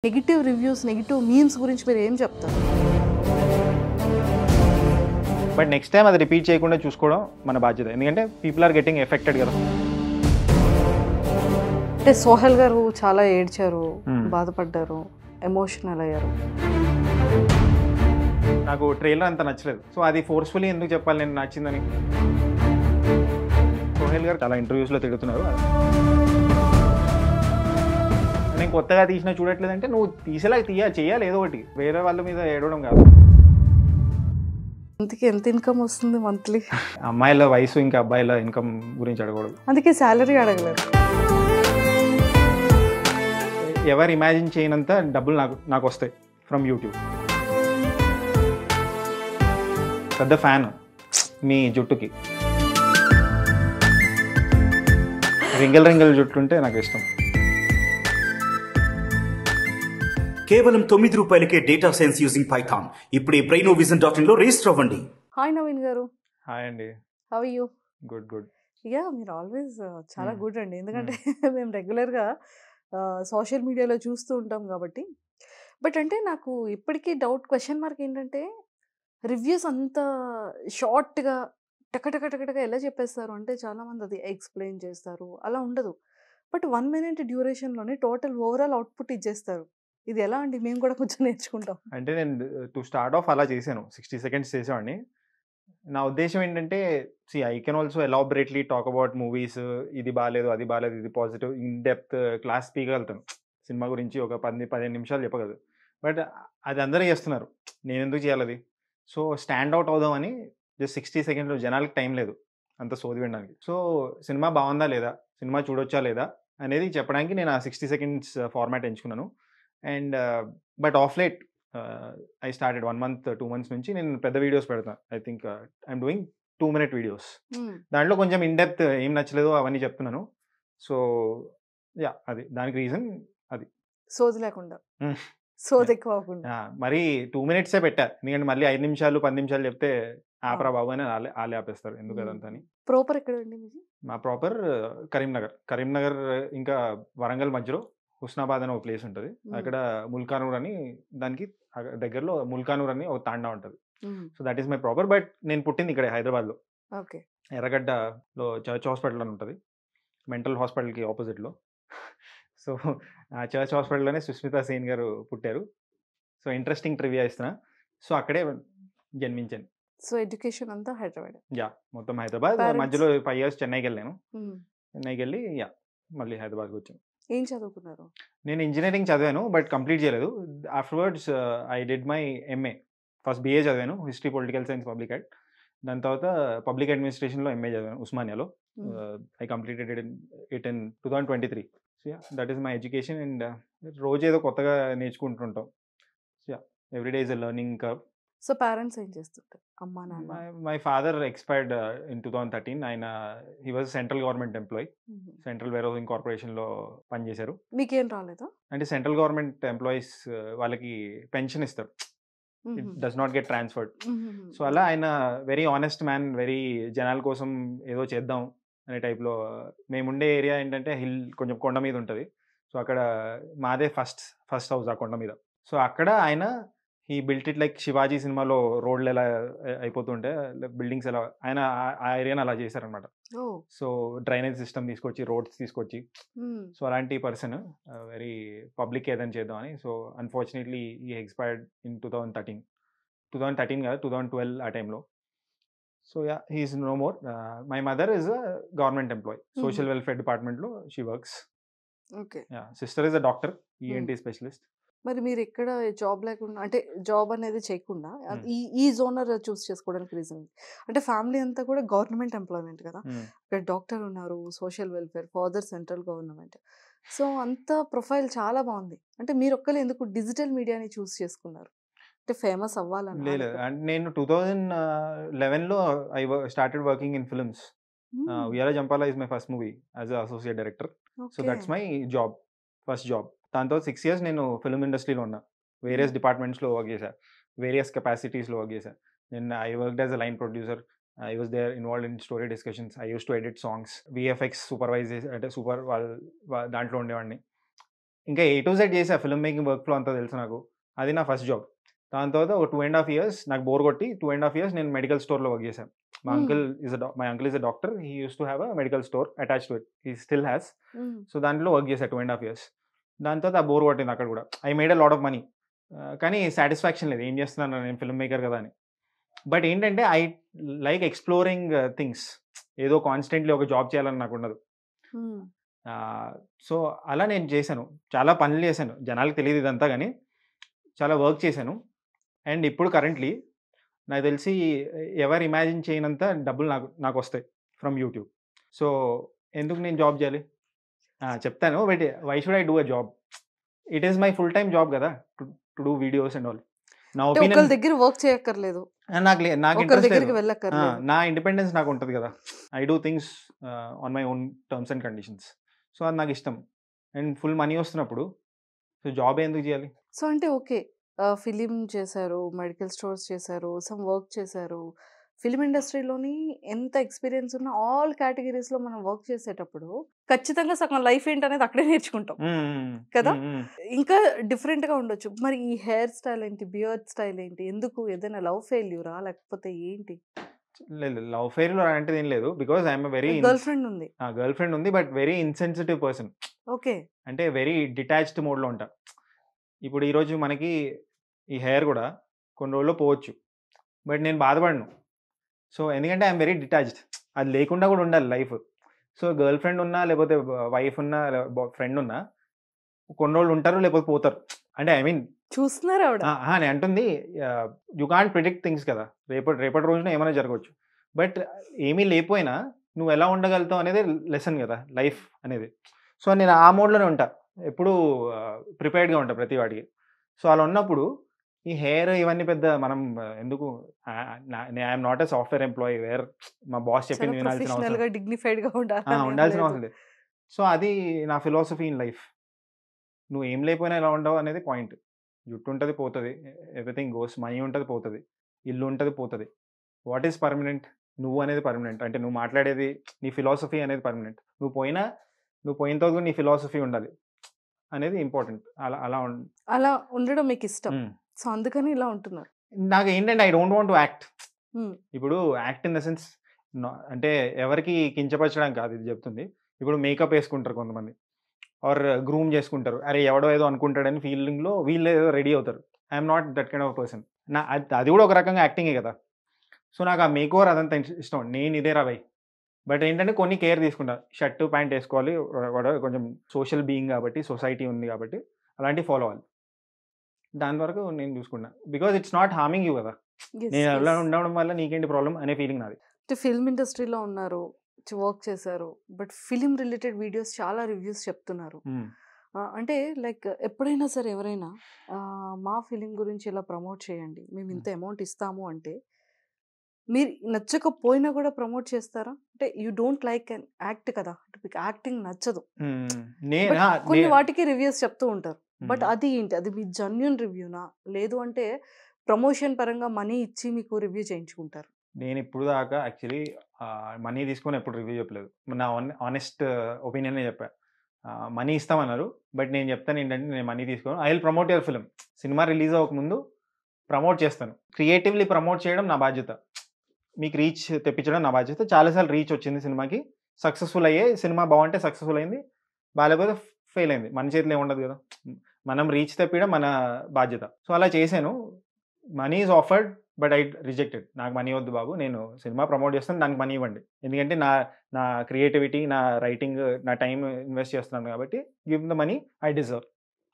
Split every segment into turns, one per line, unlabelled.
Negative reviews, negative memes గురించి మీరు ఏం చెప్తారు?
బట్ నెక్స్ట్ టైం అది రిపీట్ చేయకుండా చూసుకోవడం మన బాధ్యత. ఎందుకంటే పీపుల్ ఆర్ గెటింగ్ ఎఫెక్టెడ్ కదా.
అంటే సోహెల్ గారు చాలా ఏడ్చారు, బాధపడ్డారు, ఎమోషనల్ అయ్యారు.
నాకు ట్రైలర్ అంత నచ్చలేదు. సో అది ఫోర్స్ఫుల్లీ ఎందుకు చెప్పాలి నేను నచ్చిందని. సోహెల్ గారు చాలా ఇంటర్వ్యూస్లో తిడుతున్నారు. నేను కొత్తగా తీసినా చూడట్లేదంటే నువ్వు తీసేలా చేయాలి ఏదో ఒకటి, వేరే వాళ్ళ మీద ఏడవడం కాదు.
అందుకే ఎంత ఇన్కమ్ వస్తుంది మంత్లీ?
అమ్మాయిల వయసు ఇంకా అబ్బాయిల ఇన్కమ్ గురించి అడగకూడదు.
అందుకే శాలరీ అడగలేదు.
ఎవరు ఇమాజిన్ చేయనంత డబ్బులు నాకు వస్తాయి ఫ్రమ్ యూట్యూబ్. పెద్ద ఫ్యాన్ మీ జుట్టుకి. రింగల్ జుట్టు ఉంటే నాకు ఇష్టం.
కేవలం ₹9కే డేటా సైన్స్ యూజింగ్ పైథాన్. ఇప్పుడే brainovision.in లో రిజిస్టర్ అవ్వండి.
హాయ్ నవీన్ గారు.
హాయ్ అండి.
How are you?
Good.
Ya, మీరు ఆల్వేస్ చాలా గుడ్ అండి. ఎందుకంటే మేము రెగ్యులర్గా సోషల్ మీడియాలో చూస్తూ ఉంటాం కాబట్టి. బట్ అంటే నాకు ఇప్పటికీ క్వశ్చన్ మార్క్ ఏంటంటే, రివ్యూస్ అంత షార్ట్గా టకటకటకటగా ఎలా చెప్పేస్తారు అంటే, చాలామంది అది ఎక్స్ప్లెయిన్ చేస్తారు, అలా ఉండదు. బట్ 1 minute డ్యూరేషన్లోనే టోటల్ ఓవరాల్ అవుట్పుట్ ఇచ్చేస్తారు. ఇది ఎలా అండి? మేము కూడా కొంచెం నేర్చుకుంటాం.
అంటే నేను టు స్టార్ట్ ఆఫ్ అలా చేశాను, 60 seconds చేసేవాడిని. నా ఉద్దేశం ఏంటంటే, I can also elaborately talk about movies. ఇది బాగాలేదు, అది బాగాలేదు, ఇది పాజిటివ్, ఇన్ డెప్త్ క్లాస్ స్పీకగలుగుతాను సినిమా గురించి. ఒక 15 నిమిషాలు చెప్పగలదు. బట్ అది అందరూ చేస్తున్నారు, నేను ఎందుకు చేయాలి అది? సో స్టాండ్ అవుట్ అవుదామని జస్ట్ 60 seconds జనాలకి టైం లేదు అంత సోది వినడానికి. సో సినిమా బాగుందా లేదా, సినిమా చూడొచ్చా లేదా అనేది చెప్పడానికి నేను ఆ 60 seconds ఫార్మాట్ ఎంచుకున్నాను. And but of late I started 1 month 2 months నుంచి నేను పెద్ద వీడియోస్ పెడతాను. I think I'm doing 2-minute videos. దాంట్లో కొంచెం ఇన్ డెప్త్ ఏం నచ్చలేదు అవన్నీ చెప్తున్నాను. సో యా, అది దానికి రీజన్. అది
సోది లేకుండా, సోది ఎక్కువ అవ్వకుండా.
మరి 2 minutes పెట్టా, ఎందుకంటే మళ్ళీ 5 నిమిషాలు 10 నిమిషాలు చెప్తే ఆపరా బాబు అని వాళ్ళే ఆపేస్తారు, ఎందుకు అదంతా అని.
ప్రాపర్ ఎక్కడండి మీది?
మా ప్రాపర్ కరీంనగర్ ఇంకా వరంగల్ మధ్యలో హుస్నాబాద్ అని ఒక ప్లేస్ ఉంటుంది. అక్కడ ముల్కానూర్ అని, దానికి దగ్గరలో ముల్కానూర్ అని ఒక తాండా ఉంటుంది. So that is my proper. But నేను పుట్టింది ఇక్కడ హైదరాబాద్లో.
ఓకే.
ఎర్రగడ్డలో చర్చ్ హాస్పిటల్ అని ఉంటుంది, మెంటల్ హాస్పిటల్కి ఆపోజిట్లో. సో ఆ చర్చ్ హాస్పిటల్లోనే సుస్మితా సేన్ గారు పుట్టారు. సో ఇంట్రెస్టింగ్ ట్రివియా ఇస్తున్నా. సో అక్కడే జన్మించాను.
సో ఎడ్యుకేషన్ అంతా హైదరాబాద్?
యా, మొత్తం హైదరాబాద్. మధ్యలో 5 years చెన్నైకి వెళ్ళాను. చెన్నైకి వెళ్ళి మళ్ళీ హైదరాబాద్కి వచ్చాను.
ఏం చదువుకున్నారు?
నేను ఇంజనీరింగ్ చదివాను, బట్ కంప్లీట్ చేయలేదు. Afterwards I did my MA. First BA చదివాను, history political science public ad. దాని తర్వాత పబ్లిక్ అడ్మినిస్ట్రేషన్లో MA చదివాను ఉస్మానియాలో. I completed it in 2023. So yeah, that is my education. And రోజు ఏదో కొత్తగా నేర్చుకుంటుంటాం. So yeah, everyday is a learning curve.
So parents ఏం చేస్తుంటారు? అమ్మా నాన్న?
My father expired in 2013. ఆయన he was central government employee. Central wear housing కార్పొరేషన్లో పనిచేశారు.
మీకేం రాలేదా?
అంటే సెంట్రల్ గవర్నమెంట్ ఎంప్లాయీస్ వాళ్ళకి పెన్షన్ ఇస్తారు, it does not get transferred. So అలా ఆయన వెరీ ఆనెస్ట్ మ్యాన్, వెరీ జనాల కోసం ఏదో చేద్దాం అనే టైప్లో. మేముండే ఏరియా ఏంటంటే హిల్, కొంచెం కొండ మీద ఉంటుంది. సో అక్కడ మాదే ఫస్ట్ హౌస్ ఆ కొండ మీద. సో అక్కడ ఆయన ఈ బిల్ట్ ఇట్ లైక్ శివాజీ సినిమాలో రోడ్లు ఎలా అయిపోతుంటే బిల్డింగ్స్ ఎలా, ఆయన ఆ ఏరియాని అలా చేశారనమాట. సో డ్రైనేజ్ సిస్టమ్ తీసుకొచ్చి, రోడ్స్ తీసుకొచ్చి. సో అలాంటి పర్సన్, వెరీ పబ్లిక్ ఏదైనా చేద్దామని. సో అన్ఫార్చునేట్లీ ఈ ఎక్స్పైర్డ్ ఇన్ 2013 కాదు 2012 ఆ టైంలో. So yeah, he is no more. My mother is a government employee, social welfare డిపార్ట్మెంట్లో she works.
Okay.
Yeah, sister is a doctor, ENT specialist.
మరి మీరు ఎక్కడ జాబ్ లేకుండా, అంటే జాబ్ అనేది చేయకుండా ఈ జోనర్ చూస్ చేసుకోవడానికి రీజన్ అంటే, ఫ్యామిలీ అంతా కూడా గవర్నమెంట్ ఎంప్లాయ్మెంట్ కదా. ఇక్కడ డాక్టర్ ఉన్నారు, social welfare, father central government. So అంత ప్రొఫైల్ చాలా బాగుంది. అంటే మీరు ఒక్కరు ఎందుకు డిజిటల్ మీడియాని చూస్ చేసుకున్నారు? అంటే ఫేమస్ అవ్వాలని?
లేదు, నేను 2011లో I started working in films. Uyyala Jampala is my first movie as a associate director. So that's my job, first job. దాంతో 6 years నేను ఫిల్మ్ ఇండస్ట్రీలో ఉన్నా. వేరియస్ డిపార్ట్మెంట్స్లో వర్క్ చేశా, వేరియస్ కెపాసిటీస్లో వర్క్ చేశా. నేను I worked as a line producer. I was there involved in story discussions. I use to edit songs. VFX supervise చేసి, అంటే దాంట్లో ఉండేవాడిని. ఇంకా A to Z చేసా, ఫిల్మ్ మేకింగ్ వర్క్ ఫ్లో అంతా తెలుసు నాకు. అది నా ఫస్ట్ జాబ్. దాని తర్వాత ఒక 2.5 years నాకు బోర్ కొట్టి 2.5 years నేను మెడికల్ స్టోర్లో వర్క్ చేశాను. My uncle is a doctor. He use to have a medical store attach to it. He still has. So దాంట్లో వర్క్ చేశాను 2.5 years. దాని తర్వాత ఆ బోర్ కొట్టింది అక్కడ కూడా. I made a lot of money. కానీ సాటిస్ఫాక్షన్ లేదు, ఏం చేస్తున్నాను నేను ఫిల్మ్ మేకర్ కదా అని. బట్ ఏంటంటే ఐ లైక్ ఎక్స్ప్లోరింగ్ థింగ్స్. ఏదో కాన్స్టెంట్లీ ఒక జాబ్ చేయాలని నాకు ఉండదు. సో అలా నేను చేశాను, చాలా పనులు చేశాను. జనాలకు తెలియదు ఇదంతా, కానీ చాలా వర్క్ చేశాను. అండ్ ఇప్పుడు కరెంట్లీ నాకు తెలిసి ఎవరు ఇమాజిన్ చేయనంత డబ్బులు నాకు వస్తాయి ఫ్రమ్ యూట్యూబ్. సో ఎందుకు నేను జాబ్ చేయాలి? చెప్తాను, but why should I do a job? It is my full time job కదా, to do videos and all. నా ఒపీనియన్
దగ్గర వర్క్ చేయక్కర్లేదు,
నాకు ఇంట్రెస్ట్ లేదు.
వెళ్ళక్కర్లేదు.
నా ఇండిపెండెన్స్ నాకు ఉంటుంది కదా. I do things on my own terms and conditions. So అది నాకు ఇష్టం. అండ్ ఫుల్ మనీ వస్తున్నప్పుడు సో జాబ్ ఎందుకు చేయాలి?
సో అంటే ఓకే, ఫిలిం చేశారు, మెడికల్ స్టోర్స్ చేశారు, సమ్ వర్క్ చేశారు. ఫిలిం ఇండస్ట్రీలోని ఎంత ఎక్స్పీరియన్స్ ఉన్నా ఆల్ కేటగిరీస్లో మనం వర్క్ చేసేటప్పుడు ఖచ్చితంగా సగం లైఫ్ ఏంటనేది అక్కడే నేర్చుకుంటాం కదా. ఇంకా డిఫరెంట్గా ఉండొచ్చు. మరి ఈ హెయిర్ స్టైల్ ఏంటి, బియర్డ్ స్టైల్ ఏంటి, ఎందుకు? ఏదైనా లవ్ ఫెయిల్యూరా లేకపోతే ఏంటి?
లేదు, లవ్ ఫెయిల్యూర్ అంటే ఏం లేదు. Because I'm very
girl friend ఉంది,
but very insensitive person.
Okay,
అంటే వెరీ డిటాచ్డ్ మోడ్లో ఉంటా. ఇప్పుడు ఈరోజు మనకి ఈ హెయిర్ కూడా కొన్ని రోజుల్లో పోవచ్చు, బట్ నేను బాధపడను. సో ఎందుకంటే ఐఎమ్ వెరీ డిటాచ్డ్. అది లేకుండా కూడా ఉండాలి లైఫ్. సో గర్ల్ ఫ్రెండ్ ఉన్నా, లేకపోతే వైఫ్ ఉన్నా, ఫ్రెండ్ ఉన్నా కొన్ని రోజులు ఉంటారు, లేకపోతే పోతారు. అంటే ఐ మీన్
చూస్తున్నారు ఆవిడ.
నేను అంటుంది, యూ కాంట్ ప్రిడిక్ట్ థింగ్స్ కదా. రేపటి రోజున ఏమైనా జరగవచ్చు. బట్ ఏమీ లేకపోయినా నువ్వు ఎలా ఉండగలుగుతావు అనేది లెసన్ కదా లైఫ్ అనేది. సో నేను ఆ మోడ్లోనే ఉంటా, ఎప్పుడు ప్రిపేర్డ్గా ఉంటా ప్రతి వాడికి. సో అలా ఉన్నప్పుడు ఈ హెయిర్ ఇవన్నీ పెద్ద మనం ఎందుకు? I'm not a software employee wear మా బాస్ చెప్పింది వినాల్సిన అవసరం,
డిగ్నిఫైడ్గా
ఉండాల్సిన అవసరం లేదు. సో అది నా ఫిలాసఫీ ఇన్ లైఫ్. నువ్వు ఏం లేకపోయినా ఎలా ఉండవు అనేది పాయింట్. జుట్టు ఉంటుంది, పోతుంది, ఎవ్రీథింగ్ గోస్. మనీ ఉంటుంది, పోతుంది, ఇల్లు ఉంటుంది, పోతుంది. What is permanent? నువ్వు అనేది పర్మనెంట్. అంటే నువ్వు మాట్లాడేది, నీ ఫిలాసఫీ అనేది పర్మనెంట్. నువ్వు పోయిన తర్వాత కూడా నీ ఫిలాసఫీ ఉండాలి అనేది ఇంపార్టెంట్.
అలా ఉండడం మీకు ఇష్టం, సో అందుకని ఇలా ఉంటున్నారు.
నాకు ఏంటంటే I don't want to act. ఇప్పుడు యాక్ట్ ఇన్ ద సెన్స్ అంటే ఎవరికి కించపరచడం కాదు ఇది చెప్తుంది. ఇప్పుడు మేకప్ వేసుకుంటారు కొంతమంది, ఆర్ గ్రూమ్ చేసుకుంటారు. అరే ఎవడో ఏదో అనుకుంటాడని ఫీలింగ్లో వీళ్ళు ఏదో రెడీ అవుతారు. I'm not that kind of person. అది కూడా ఒక రకంగా యాక్టింగే కదా. సో నాకు ఆ మేక్ ఓవర్ అదంతా ఇష్టం. నేను ఇదే రావై. బట్ ఏంటంటే కొన్ని కేర్ తీసుకుంటా. షర్టు ప్యాంట్ వేసుకోవాలి, కొంచెం సోషల్ బీయింగ్ కాబట్టి, సొసైటీ ఉంది కాబట్టి అలాంటివి ఫాలో అవ్వాలి. దాని వరకు నేను చూసుకున్నా. Because it's not harming you కదా. నేను అలా ఉండడం వల్ల నీకేంటి ప్రాబ్లం అనే ఫీలింగ్ నాది.
ఫిల్మ్ ఇండస్ట్రీలో ఉన్నారు, వర్క్ చేశారు, బట్ ఫిలిం రిలేటెడ్ వీడియోస్ చాలా రివ్యూస్ చెప్తున్నారు. అంటే లైక్ ఎప్పుడైనా సరే ఎవరైనా మా ఫిలిం గురించి ఇలా ప్రమోట్ చేయండి, మేము ఇంత అమౌంట్ ఇస్తాము అంటే మీరు నచ్చకపోయినా కూడా ప్రమోట్ చేస్తారా? అంటే you don't like and act కదా, మీకు యాక్టింగ్ నచ్చదు, కొన్ని వాటికి రివ్యూస్ చెప్తూ ఉంటారు. బట్ అది ఏంటి, అది మీ జెన్యూన్ రివ్యూనా, లేదు అంటే ప్రమోషన్ పరంగా మనీ ఇచ్చి మీకు రివ్యూ చేయించుకుంటారు?
నేను ఇప్పుడు దాకా యాక్చువల్లీ మనీ తీసుకొని ఎప్పుడు రివ్యూ చెప్పలేదు. నా ఆనెస్ట్ ఒపీనియనే చెప్పా. మనీ ఇస్తామన్నారు, బట్ నేను చెప్తాను ఏంటంటే నేను మనీ తీసుకోను. I will promote your film. Cinema release అవ్వకముందు ప్రమోట్ చేస్తాను. క్రియేటివ్లీ ప్రమోట్ చేయడం నా బాధ్యత, మీకు రీచ్ తెప్పించడం నా బాధ్యత. చాలాసార్లు రీచ్ వచ్చింది సినిమాకి, సక్సెస్ఫుల్ అయ్యే సినిమా. బాగుంటే సక్సెస్ఫుల్ అయింది, బాగాలేకపోతే ఫెయిల్ అయింది. మన చేతిలో ఏముండదు కదా, మనం రీచ్ తెప్పించడం మన బాధ్యత. సో అలా చేశాను. Money is offered but I rejected. నాకు మనీ వద్దు బాబు, నేను సినిమా ప్రమోట్ చేస్తాను, దానికి మనీ ఇవ్వండి. ఎందుకంటే నా క్రియేటివిటీ, నా రైటింగ్, నా టైం ఇన్వెస్ట్ చేస్తున్నాను కాబట్టి give the money I deserve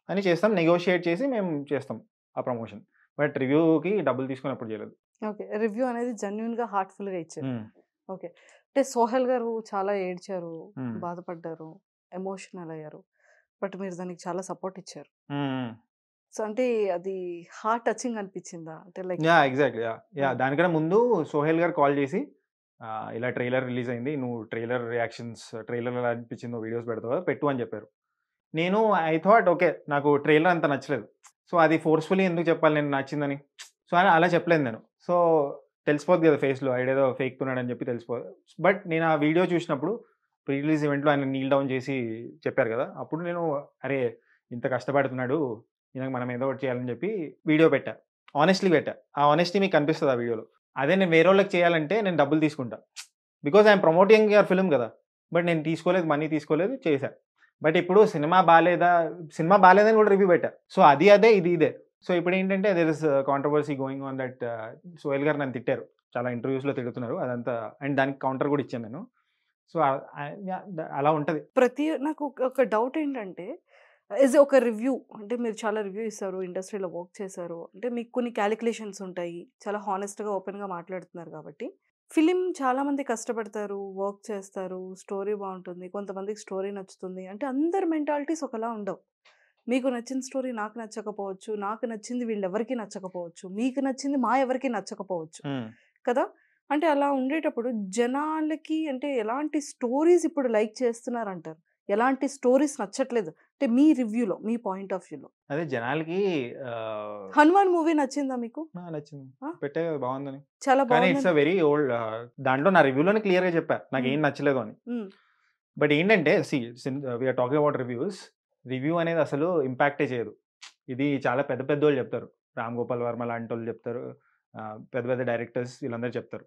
అని చేస్తాం. నెగోషియేట్ చేసి మేము చేస్తాం ఆ ప్రమోషన్. బట్ రివ్యూకి డబ్బులు తీసుకొని ఎప్పుడు చేయలేదు.
ఓకే, రివ్యూ అనేది జెన్యూన్గా హార్ట్ఫుల్గా ఇచ్చారు. ఓకే, అంటే సోహెల్ గారు చాలా ఏడ్చారు, బాధపడ్డారు, ఎమోషనల్ అయ్యారు, బట్ మీరు దానికి చాలా సపోర్ట్ ఇచ్చారు. సో అంటే అది హార్ట్ టచింగ్ అనిపించిందా? అంటే లైక్
ఎగ్జాక్ట్లీ దానికన్నా ముందు సోహెల్ గారు కాల్ చేసి ఇలా ట్రైలర్ రిలీజ్ అయింది, నువ్వు ట్రైలర్ రియాక్షన్స్, ట్రైలర్ ఎలా అనిపించిందో వీడియోస్ పెడతావా, పెట్టు అని చెప్పారు. నేను ఐ థాట్ ఓకే, నాకు ట్రైలర్ అంత నచ్చలేదు. సో అది ఫోర్స్ఫుల్లీ ఎందుకు చెప్పాలి నేను నచ్చిందని. సో అలా చెప్పలేదు నేను. సో తెలిసిపోద్ది కదా ఫేస్లో, ఐడేదో ఫేక్ తున్నాడని చెప్పి తెలిసిపోదు. బట్ నేను ఆ వీడియో చూసినప్పుడు, ప్రీ రిలీజ్ ఈవెంట్లో ఆయన నీల్ డౌన్ చేసి చెప్పారు కదా, అప్పుడు నేను అరే ఇంత కష్టపడుతున్నాడు, ఈయనకు మనం ఏదో ఒకటి చేయాలని చెప్పి వీడియో పెట్టా, ఆనెస్ట్లీ పెట్టా. ఆ ఆనెస్టీ మీకు కనిపిస్తుంది ఆ వీడియోలో. అదే నేను వేరే వాళ్ళకి చేయాలంటే నేను డబ్బులు తీసుకుంటా, because I'm promoting your film కదా. బట్ నేను తీసుకోలేదు, మనీ తీసుకోలేదు, చేశా. బట్ ఇప్పుడు సినిమా బాగాలేదని కూడా రివ్యూ పెట్టా. సో అది అదే, ఇది ఇదే. సో ఇప్పుడు ఏంటంటే there is controversy going on that Sohel గారు నన్ను తిట్టారు, చాలా ఇంటర్వ్యూస్లో తిడుతున్నారు అదంతా, అండ్ దానికి కౌంటర్ కూడా ఇచ్చాను నేను. సో అలా ఉంటుంది.
నాకు ఒక డౌట్ ఏంటంటే, ఒక రివ్యూ అంటే మీరు చాలా రివ్యూ ఇస్తారు, ఇండస్ట్రీలో వర్క్ చేశారు అంటే మీకు కొన్ని క్యాలిక్యులేషన్స్ ఉంటాయి, చాలా హానెస్ట్గా ఓపెన్గా మాట్లాడుతున్నారు కాబట్టి. ఫిలిం చాలామంది కష్టపడతారు, వర్క్ చేస్తారు, స్టోరీ బాగుంటుంది, కొంతమందికి స్టోరీ నచ్చుతుంది, అంటే అందరి మెంటాలిటీస్ ఒకలా ఉండవు. మీకు నచ్చిన స్టోరీ నాకు నచ్చకపోవచ్చు, నాకు నచ్చింది వీళ్ళెవరికి నచ్చకపోవచ్చు, మీకు నచ్చింది మా ఎవరికి నచ్చకపోవచ్చు కదా. అంటే అలా ఉండేటప్పుడు జనాలకి అంటే ఎలాంటి స్టోరీస్ ఇప్పుడు లైక్ చేస్తున్నారంటారు, ఎలాంటి స్టోరీస్ నచ్చట్లేదు అంటే మీ రివ్యూలో, మీ పాయింట్ ఆఫ్ వ్యూలో?
అదే జనాలకి
హనుమాన్ మూవీ నచ్చిందా మీకు?
నచ్చింది, పెట్టే బాగుందని.
చాలా
కానీ
బాగుంది.
ఇట్స్ అ వెరీ ఓల్డ్, దాంట్లో నా రివ్యూలోనే క్లియర్గా చెప్పా నాకు ఏం నచ్చలేదు అని. బట్ ఏంటంటే we are talking about reviews, review అనేది అసలు ఇంపాక్టే చేయదు. ఇది చాలా పెద్ద పెద్ద వాళ్ళు చెప్తారు, రామ్ గోపాల్ వర్మ లాంటి వాళ్ళు చెప్తారు, పెద్ద పెద్ద డైరెక్టర్స్ వీళ్ళందరూ చెప్తారు,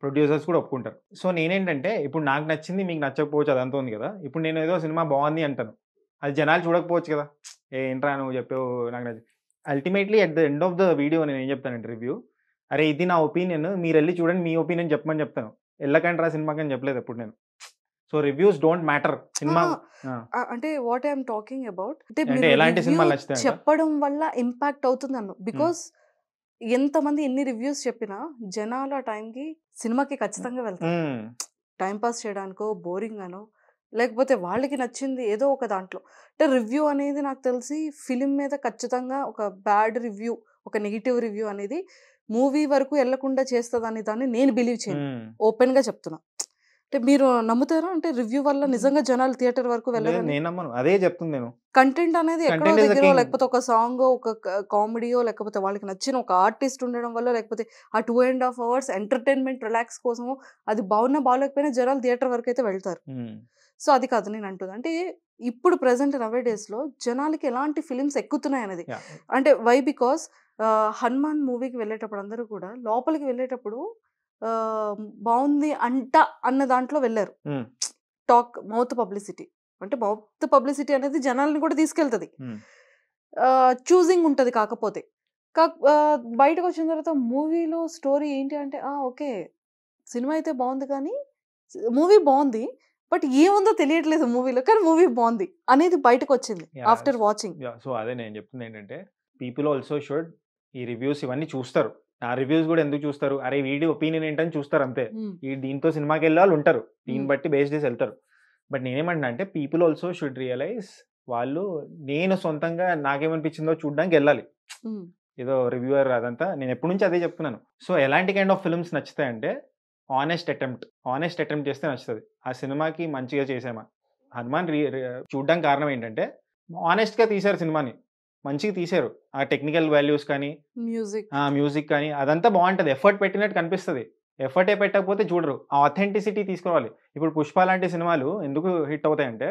ప్రొడ్యూసర్స్ కూడా ఒప్పుకుంటారు. సో నేనేంటంటే ఇప్పుడు నాకు నచ్చింది మీకు నచ్చకపోవచ్చు, అదంతా ఉంది కదా. ఇప్పుడు నేను ఏదో సినిమా బాగుంది అంటాను, అది జనాలు చూడకపోవచ్చు కదా, ఏంట్రా నువ్వు చెప్పావు నాకు నచ్చి. Ultimately at the end of the video నేను ఏం చెప్తానంటే రివ్యూ, అరే ఇది నా ఒపీనియన్, మీరు వెళ్ళి చూడండి, మీ ఒపీనియన్ చెప్పమని చెప్తాను, వెళ్ళకండి రా సినిమాకి అని చెప్పలేదు ఎప్పుడు నేను. So reviews don't matter. Cinema
అంటే వాట్ ఐఎమ్ టాకింగ్ అబౌట్
అంటే ఎలాంటి సినిమాలు నచ్చుతాయి
చెప్పడం వల్ల ఇంపాక్ట్ అవుతుంది అన్న. బికాస్ ఎంతమంది ఎన్ని రివ్యూస్ చెప్పినా జనాలు ఆ టైంకి సినిమాకి ఖచ్చితంగా వెళ్తారు, టైం పాస్ చేయడానికో, బోరింగ్ అనో, లేకపోతే వాళ్ళకి నచ్చింది ఏదో ఒక దాంట్లో. అంటే రివ్యూ అనేది నాకు తెలిసి ఫిలిం మీద ఖచ్చితంగా ఒక బ్యాడ్ రివ్యూ, ఒక నెగిటివ్ రివ్యూ అనేది మూవీ వరకు వెళ్లకుండా చేస్తుందని దాన్ని నేను బిలీవ్ చేయను, ఓపెన్గా చెప్తున్నా. అంటే మీరు నమ్ముతారా? అంటే రివ్యూ వల్ల నిజంగా జనాలు థియేటర్ వరకు వెళ్ళరు?
నేను నమ్మను, అదే చెప్తుంది నేను.
కంటెంట్ అనేది ఎక్కడో దగ్గర, లేకపోతే ఒక సాంగ్, ఒక కామెడీయో, లేకపోతే వాళ్ళకి నచ్చిన ఒక ఆర్టిస్ట్ ఉండడం వల్ల, లేకపోతే ఆ 2.5 hours ఎంటర్టైన్మెంట్ రిలాక్స్ కోసము, అది బాగున్నా బాగాలేకపోయినా జనాలు థియేటర్ వరకు అయితే వెళ్తారు. సో అది కాదు నేను అంటుంది. అంటే ఇప్పుడు ప్రెసెంట్ నవే డేస్లో జనాలకి ఎలాంటి ఫిలిమ్స్ ఎక్కుతున్నాయి అనేది. అంటే వై? బికాస్ హనుమాన్ మూవీకి వెళ్ళేటప్పుడు అందరూ కూడా లోపలికి వెళ్ళేటప్పుడు బాగుంది అంట అన్న దాంట్లో వెళ్ళారు. టాక్, మౌత్ పబ్లిసిటీ, అంటే మౌత్ పబ్లిసిటీ అనేది జనాలను కూడా తీసుకెళ్తుంది, చూజింగ్ ఉంటుంది. కాకపోతే బయటకు వచ్చిన తర్వాత మూవీలో స్టోరీ ఏంటి అంటే, ఓకే సినిమా అయితే బాగుంది కానీ మూవీ బాగుంది, బట్ ఏముందో తెలియట్లేదు మూవీలో, కానీ మూవీ బాగుంది అనేది బయటకు వచ్చింది ఆఫ్టర్ వాచింగ్.
సో అదే నేను చెప్తుంది ఏంటంటే, పీపుల్ ఆల్సో షుడ్ ఈ రివ్యూస్ ఇవన్నీ చూస్తారు. ఆ రివ్యూస్ కూడా ఎందుకు చూస్తారు, అరే వీడియో ఒపీనియన్ ఏంటని చూస్తారు అంతే. దీంతో సినిమాకి వెళ్ళే వాళ్ళు ఉంటారు, దీన్ని బట్టి బేస్ చేసి వెళ్తారు. బట్ నేనేమంటున్నా అంటే పీపుల్ ఆల్సో షుడ్ రియలైజ్, వాళ్ళు నేను సొంతంగా నాకేమనిపించిందో చూడడానికి వెళ్ళాలి, ఏదో రివ్యూవర్ అదంతా. నేను ఎప్పటి నుంచి అదే చెప్తున్నాను. సో ఎలాంటి కైండ్ ఆఫ్ ఫిల్మ్స్ నచ్చుతాయంటే, ఆనెస్ట్ అటెంప్ట్ చేస్తే నచ్చుతుంది. ఆ సినిమాకి మంచిగా చేసామా. హనుమాన్ చూడడానికి కారణం ఏంటంటే ఆనెస్ట్గా తీశారు సినిమాని, మంచిగా తీశారు. ఆ టెక్నికల్ వాల్యూస్ కానీ, మ్యూజిక్ కానీ అదంతా బాగుంటుంది, ఎఫర్ట్ పెట్టినట్టు కనిపిస్తుంది. ఎఫర్టే పెట్టకపోతే చూడరు, ఆ ఆథెంటిసిటీ తీసుకోవాలి. ఇప్పుడు పుష్ప లాంటి సినిమాలు ఎందుకు హిట్ అవుతాయంటే,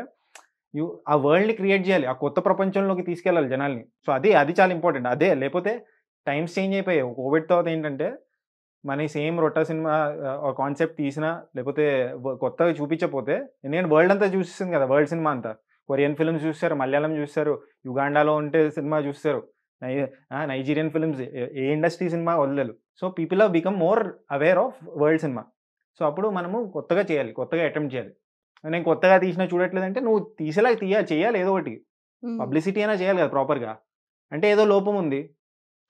ఆ వరల్డ్ని క్రియేట్ చేయాలి, ఆ కొత్త ప్రపంచంలోకి తీసుకెళ్ళాలి జనాల్ని. సో అది చాలా ఇంపార్టెంట్. అదే లేకపోతే టైమ్స్ చేంజ్ అయిపోయాయి. కోవిడ్ తర్వాత ఏంటంటే మన సేమ్ రొట్టా సినిమా కాన్సెప్ట్ తీసినా, లేకపోతే కొత్తగా చూపించకపోతే, ఎందుకంటే వరల్డ్ అంతా చూపిస్తుంది కదా, వరల్డ్ సినిమా అంతా. కొరియన్ ఫిల్మ్స్ చూస్తారు, మలయాళం చూస్తారు, యుగాండాలో ఉంటే సినిమా చూస్తారు, నైజీరియన్ ఫిల్మ్స్, ఏ ఇండస్ట్రీ సినిమా వదలరు. So people have become more aware of world cinema. So అప్పుడు మనము కొత్తగా చేయాలి, కొత్తగా అటెంప్ట్ చేయాలి. నేను కొత్తగా తీసినా చూడట్లేదంటే నువ్వు తీసేలా చేయాలి, ఏదో ఒకటి పబ్లిసిటీ అయినా చేయాలి కదా ప్రాపర్గా. అంటే ఏదో లోపం ఉంది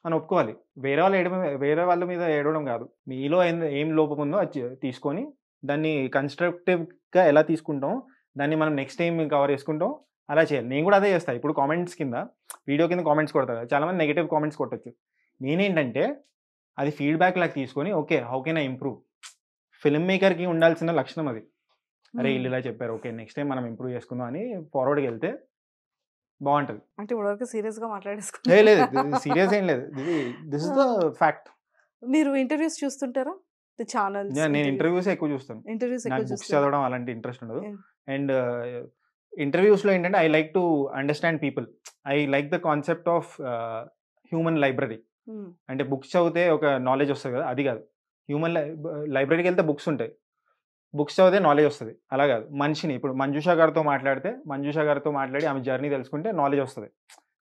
అని ఒప్పుకోవాలి. వేరే వాళ్ళ మీద ఏడవడం కాదు, మీలో ఏం లోపం ఉందో అది తీసుకొని దాన్ని కన్స్ట్రక్టివ్గా ఎలా తీసుకుంటాం, దాన్ని మనం నెక్స్ట్ టైం కవర్ చేసుకుంటాం, అలా చేయాలి. నేను కూడా అదే చేస్తాను. ఇప్పుడు కామెంట్స్ కింద, వీడియో కింద కామెంట్స్ కొడతారు, చాలామంది నెగిటివ్ కామెంట్స్ కొట్టచ్చు. నేనేంటంటే అది ఫీడ్బ్యాక్ లాగా తీసుకొని, okay how can I improve. Film మేకర్కి ఉండాల్సిన లక్షణం అది. అరే వీళ్ళు ఇలా చెప్పారు, ఓకే నెక్స్ట్ టైం మనం ఇంప్రూవ్ చేసుకుందాం అని ఫార్వర్డ్కి వెళ్తే బాగుంటుంది.
అంటే ఇప్పటివరకు సీరియస్గా మాట్లాడేసుకుంటే
లేదు, సీరియస్ ఏం లేదు, దిస్ ఇస్ ద ఫ్యాక్ట్.
మీరు ఇంటర్వ్యూస్ చూస్తుంటారా? ఛానల్స్?
నేను ఇంటర్వ్యూస్ ఎక్కువ చూస్తాను, నాకు బుక్స్ చదవడం అలాంటి ఇంట్రెస్ట్ ఉండదు. అండ్ ఇంటర్వ్యూస్లో ఏంటంటే I like to understand people. I like the concept of human library. అంటే బుక్స్ చదివితే ఒక నాలెడ్జ్ వస్తుంది కదా, అది కాదు. హ్యూమన్ లైబ్రరీకి వెళ్తే బుక్స్ ఉంటాయి, బుక్స్ చదివితే నాలెడ్జ్ వస్తుంది. అలా కాదు, మనిషిని ఇప్పుడు మంజుషా గారితో మాట్లాడి ఆమె జర్నీ తెలుసుకుంటే నాలెడ్జ్ వస్తుంది.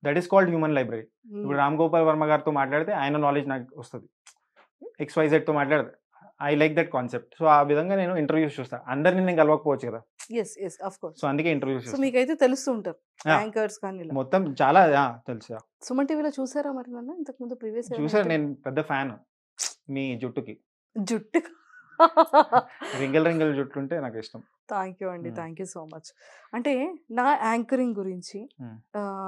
That is called human library. ఇప్పుడు రామ్ గోపాల్ వర్మ గారితో మాట్లాడితే ఆయన నాలెడ్జ్ నాకు వస్తుంది. XYZతో మాట్లాడితే I like that concept. So ఆ విధంగా నేను ఇంటర్వ్యూస్ చూస్తాను. అందరినీ నేను కలవకపోవచ్చు కదా, సో అందుకే ఇంటర్వ్యూస్
సో మీకైతే తెలుస్తూ ఉంటారు యాంకర్స్ కానీ ఇలా.
మొత్తం చాలా తెలుసు.
సుమన్ టీవీలో చూసారా మరి నన్ను ఇంతకుముందు ప్రీవియస్?
చూసారు, నేను పెద్ద ఫ్యాన్ మీ జుట్టుకి.
జుట్టు
రింగల్ జుట్టు ఉంటే నాకు ఇష్టం.
థ్యాంక్ యూ అండి, థ్యాంక్ యూ సో మచ్. అంటే నా యాంకరింగ్ గురించి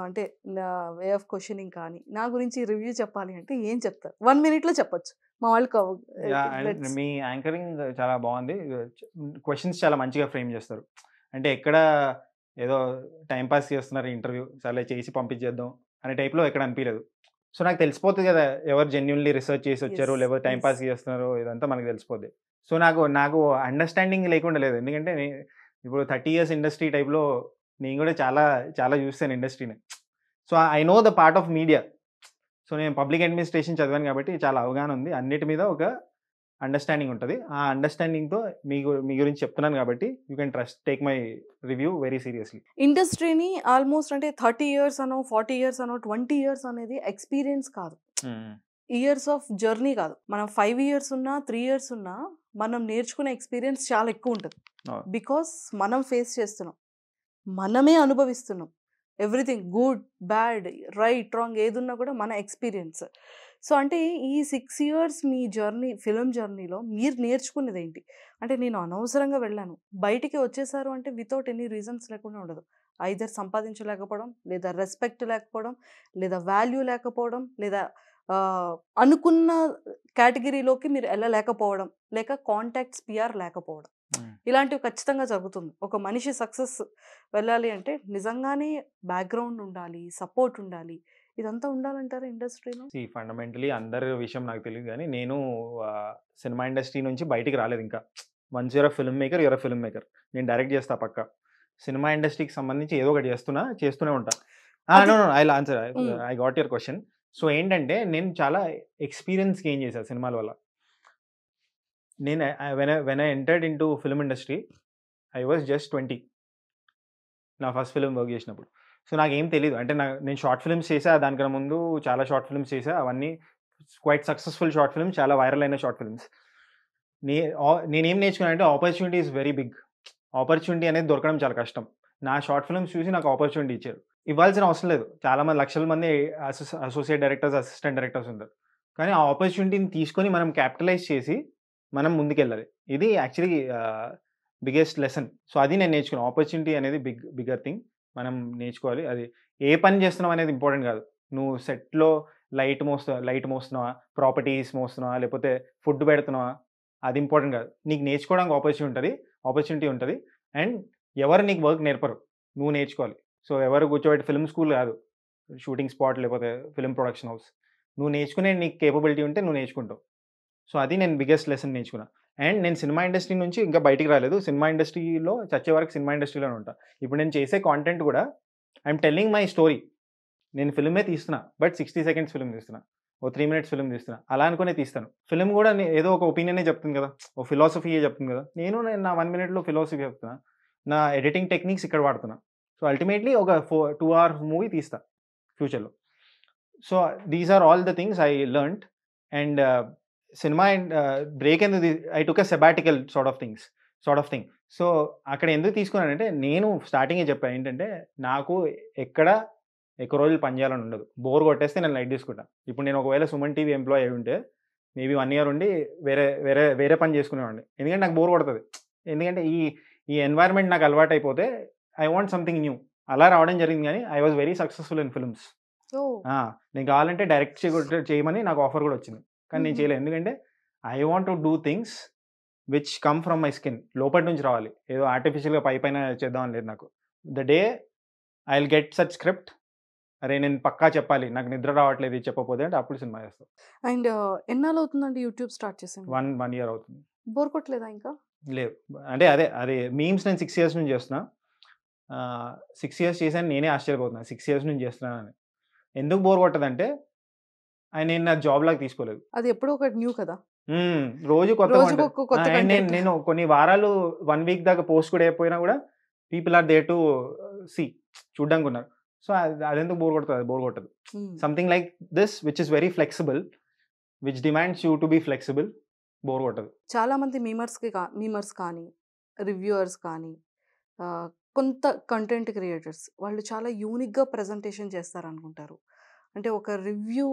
అంటే నా వే ఆఫ్ క్వశ్చనింగ్ కానీ నా గురించి రివ్యూ చెప్పాలి అంటే ఏం చెప్తారు? 1 minute చెప్పొచ్చు మా వాళ్ళు.
మీ యాంకరింగ్ చాలా బాగుంది, క్వశ్చన్స్ చాలా మంచిగా ఫ్రేమ్ చేస్తారు. అంటే ఎక్కడ ఏదో టైంపాస్ చేస్తున్నారు ఇంటర్వ్యూ, చాలా చేసి పంపించేద్దాం అనే టైప్లో ఎక్కడ అనిపించలేదు. సో నాకు తెలిసిపోతుంది కదా ఎవరు జెన్యున్లీ రిసర్చ్ చేసి వచ్చారు, ఎవరు టైంపాస్ చేస్తున్నారు, ఇదంతా మనకు తెలిసిపోద్ది. సో నాకు అండర్స్టాండింగ్ లేకుండా లేదు. ఎందుకంటే ఇప్పుడు 30 years ఇండస్ట్రీ టైప్లో నేను కూడా చాలా చూస్తాను ఇండస్ట్రీని. So I know the part of media. So నేను పబ్లిక్ అడ్మినిస్ట్రేషన్ చదివాను కాబట్టి చాలా అవగాహన ఉంది, అన్నిటి మీద ఒక అండర్స్టాండింగ్ ఉంటుంది. ఆ అండర్స్టాండింగ్తో మీ గురించి చెప్తున్నాను కాబట్టి you can take my review very seriously.
ఇండస్ట్రీని ఆల్మోస్ట్ అంటే 30 years అనో 40 years అనో 20 years అనేది ఎక్స్పీరియన్స్ కాదు, ఇయర్స్ ఆఫ్ జర్నీ కాదు. మనం 5 years ఉన్నా 3 years ఉన్నా మనం నేర్చుకునే ఎక్స్పీరియన్స్ చాలా ఎక్కువ ఉంటుంది. బికాస్ మనం ఫేస్ చేస్తున్నాం, మనమే అనుభవిస్తున్నాం everything, good bad right wrong ఏదున్నా కూడా మన ఎక్స్పీరియన్స్. సో అంటే ఈ 6 years మీ జర్నీ, ఫిలిం జర్నీలో మీరు నేర్చుకునేది ఏంటి? అంటే నేను అనవసరంగా వెళ్ళాను, బయటికి వచ్చేసారు అంటే వితౌట్ ఎనీ రీజన్స్ లేకుండా ఉండదు. ఐదర్ సంపాదించలేకపోవడం, లేదా రెస్పెక్ట్ లేకపోవడం, లేదా వాల్యూ లేకపోవడం, లేదా అనుకున్న కేటగిరీలోకి మీరు వెళ్ళలేకపోవడం, లేక కాంటాక్ట్స్ పిఆర్ లేకపోవడం, ఇలాంటివి ఖచ్చితంగా జరుగుతుంది. ఒక మనిషి సక్సెస్ వెళ్ళాలి అంటే నిజంగానే బ్యాక్గ్రౌండ్ ఉండాలి, సపోర్ట్ ఉండాలి, ఇదంతా ఉండాలంటారా ఇండస్ట్రీలో?
ఫండమెంటలీ అందరి విషయం నాకు తెలియదు, కానీ నేను సినిమా ఇండస్ట్రీ నుంచి బయటికి రాలేదు ఇంకా. వన్స్ యూర్ ఫిల్మ్ మేకర్, నేను డైరెక్ట్ చేస్తా పక్క. సినిమా ఇండస్ట్రీకి సంబంధించి ఏదో ఒకటి చేస్తూనే ఉంటా. I answer, I got your question. So ఏంటంటే నేను చాలా ఎక్స్పీరియన్స్ గెయిన్ చేశాను సినిమాల వల్ల. నేను when I entered in to film industry I was just 20 నా ఫస్ట్ ఫిల్మ్ వర్క్ చేసినప్పుడు. సో నాకేం తెలియదు. అంటే నేను షార్ట్ ఫిల్మ్స్ చేసా, దానికన్నా ముందు చాలా షార్ట్ ఫిల్మ్స్ చేసా, అవన్నీ క్వైట్ సక్సెస్ఫుల్ షార్ట్ ఫిల్మ్స్, చాలా వైరల్ అయిన షార్ట్ ఫిల్మ్స్. నేనేం నేర్చుకున్నాను అంటే opportunity is very big. Opportunity అనేది దొరకడం చాలా కష్టం. నా షార్ట్ ఫిల్మ్స్ చూసి నాకు ఆపర్చునిటీ ఇచ్చారు. ఇవ్వాల్సిన అవసరం లేదు, చాలామంది లక్షల మంది అసోసియేట్ డైరెక్టర్స్, అసిస్టెంట్ డైరెక్టర్స్ ఉంటారు, కానీ ఆ ఆపర్చునిటీని తీసుకొని మనం క్యాపిటలైజ్ చేసి మనం ముందుకెళ్ళాలి. ఇది యాక్చువల్లీ బిగ్గెస్ట్ లెసన్. సో అది నేను నేర్చుకున్నాను. ఆపర్చునిటీ అనేది బిగ్గర్ థింగ్, మనం నేర్చుకోవాలి. అది ఏ పని చేస్తున్నావు అనేది ఇంపార్టెంట్ కాదు. నువ్వు సెట్లో లైట్ మోస్తున్నావా, ప్రాపర్టీస్ మోస్తున్నావా, లేకపోతే ఫుడ్ పెడుతున్నావా, అది ఇంపార్టెంట్ కాదు. నీకు నేర్చుకోవడానికి ఆపర్చునిటీ ఉంటుంది. అండ్ ఎవరు నీకు వర్క్ నేర్పరు, నువ్వు నేర్చుకోవాలి. సో ఎవరు కూర్చోబెట్టి ఫిల్మ్ స్కూల్ కాదు, షూటింగ్ స్పాట్ లేకపోతే ఫిల్మ్ ప్రొడక్షన్ హౌస్, నువ్వు నేర్చుకునే నీకు కేపబిలిటీ ఉంటే నువ్వు నేర్చుకుంటావు. సో అది నేను బిగ్గెస్ట్ లెసన్ నేర్చుకున్నా. అండ్ నేను సినిమా ఇండస్ట్రీ నుంచి ఇంకా బయటికి రాలేదు. సినిమా ఇండస్ట్రీలో చచ్చే వరకు సినిమా ఇండస్ట్రీలోనే ఉంటా. ఇప్పుడు నేను చేసే కాంటెంట్ కూడా ఐఎమ్ టెల్లింగ్ మై స్టోరీ. నేను ఫిల్మే తీస్తున్నా, బట్ 60 seconds ఫిల్మ్ తీస్తున్నా, ఓ 3 minutes ఫిల్మ్ తీస్తున్నా, అలా అనుకునే తీస్తాను. ఫిల్మ్ కూడా ఏదో ఒక ఒపీనియనే చెప్తుంది కదా, ఓ ఫిలాసఫీయే చెప్తుంది కదా. నేను నా 1 minute ఫిలాసఫీ చెప్తున్నా, నా ఎడిటింగ్ టెక్నిక్స్ ఇక్కడ వాడుతున్నా. సో అల్టిమేట్లీ ఒక 2 hours మూవీ తీస్తా ఫ్యూచర్లో. So these are all the things I learned. And cinema break ఎందుకు I took a sabbatical sort of thing. So అక్కడ ఎందుకు తీసుకున్నానంటే నేను స్టార్టింగే చెప్పాను ఏంటంటే నాకు ఎక్కువ రోజులు పనిచేయాలని ఉండదు. బోర్ కొట్టేస్తే నేను లైట్ తీసుకుంటాను. ఇప్పుడు నేను ఒకవేళ సుమన్ టీవీ ఎంప్లాయీ అయి ఉంటే మేబీ 1 year ఉండి వేరే పని చేసుకునేవాడిని. ఎందుకంటే నాకు బోర్ కొడుతుంది. ఎందుకంటే ఈ ఎన్వైర్న్మెంట్ నాకు అలవాటు అయిపోతే ఐ వాంట్ సంథింగ్ న్యూ, అలా రావడం జరిగింది. కానీ I was very successful in films. నేను కావాలంటే డైరెక్ట్ చేయమని నాకు ఆఫర్ కూడా వచ్చింది, కానీ నేను చేయలేదు. ఎందుకంటే I want to do things which come from my skin, లోపటి నుంచి రావాలి. ఏదో ఆర్టిఫిషియల్గా పైన చేద్దామని లేదు నాకు. The day I will get such script, అరే నేను పక్కా చెప్పాలి, నాకు నిద్ర రావట్లేదు చెప్పకపోతే అంటే అప్పుడు సినిమా చేస్తాను.
అండ్ ఎన్నాళ్ళు అవుతుందండి యూట్యూబ్ స్టార్ట్ చేసాను?
1 year అవుతుంది.
బోర్ కొట్టలేదా ఇంకా?
లేదు, అంటే అదే మీమ్స్ నేను 6 years నుంచి చేస్తున్నా. 6 years చేశాను, నేనే ఆశ్చర్యపోతున్నాను 6 years నుంచి చేస్తున్నానని. ఎందుకు బోర్ కొట్టదంటే ఆయన నేను నా జాబ్ లాగా తీసుకోలేదు.
అది ఎప్పుడో ఒకటి న్యూ కదా.
రోజు కొత్త
రోజుకొక కొత్త content.
నేను కొన్ని వారాలు 1 week దాకా పోస్ట్ కూడా అయిపోయినా కూడా people are there to see, చూడ్డానికి ఉన్నారు. సో అదెందుకు బోర్ కొడుతుంది? అది బోర్ కొట్టదు. Something like this which is very flexible, which demands you to be flexible, bore కొట్టదు.
చాలా మంది మీమర్స్ కానీ రివ్యూవర్స్ కానీ కొంత కంటెంట్ క్రియేటర్స్ వాళ్ళు చాలా యూనిక్గా ప్రజెంటేషన్ చేస్తారనుకుంటారు. అంటే ఒక రివ్యూ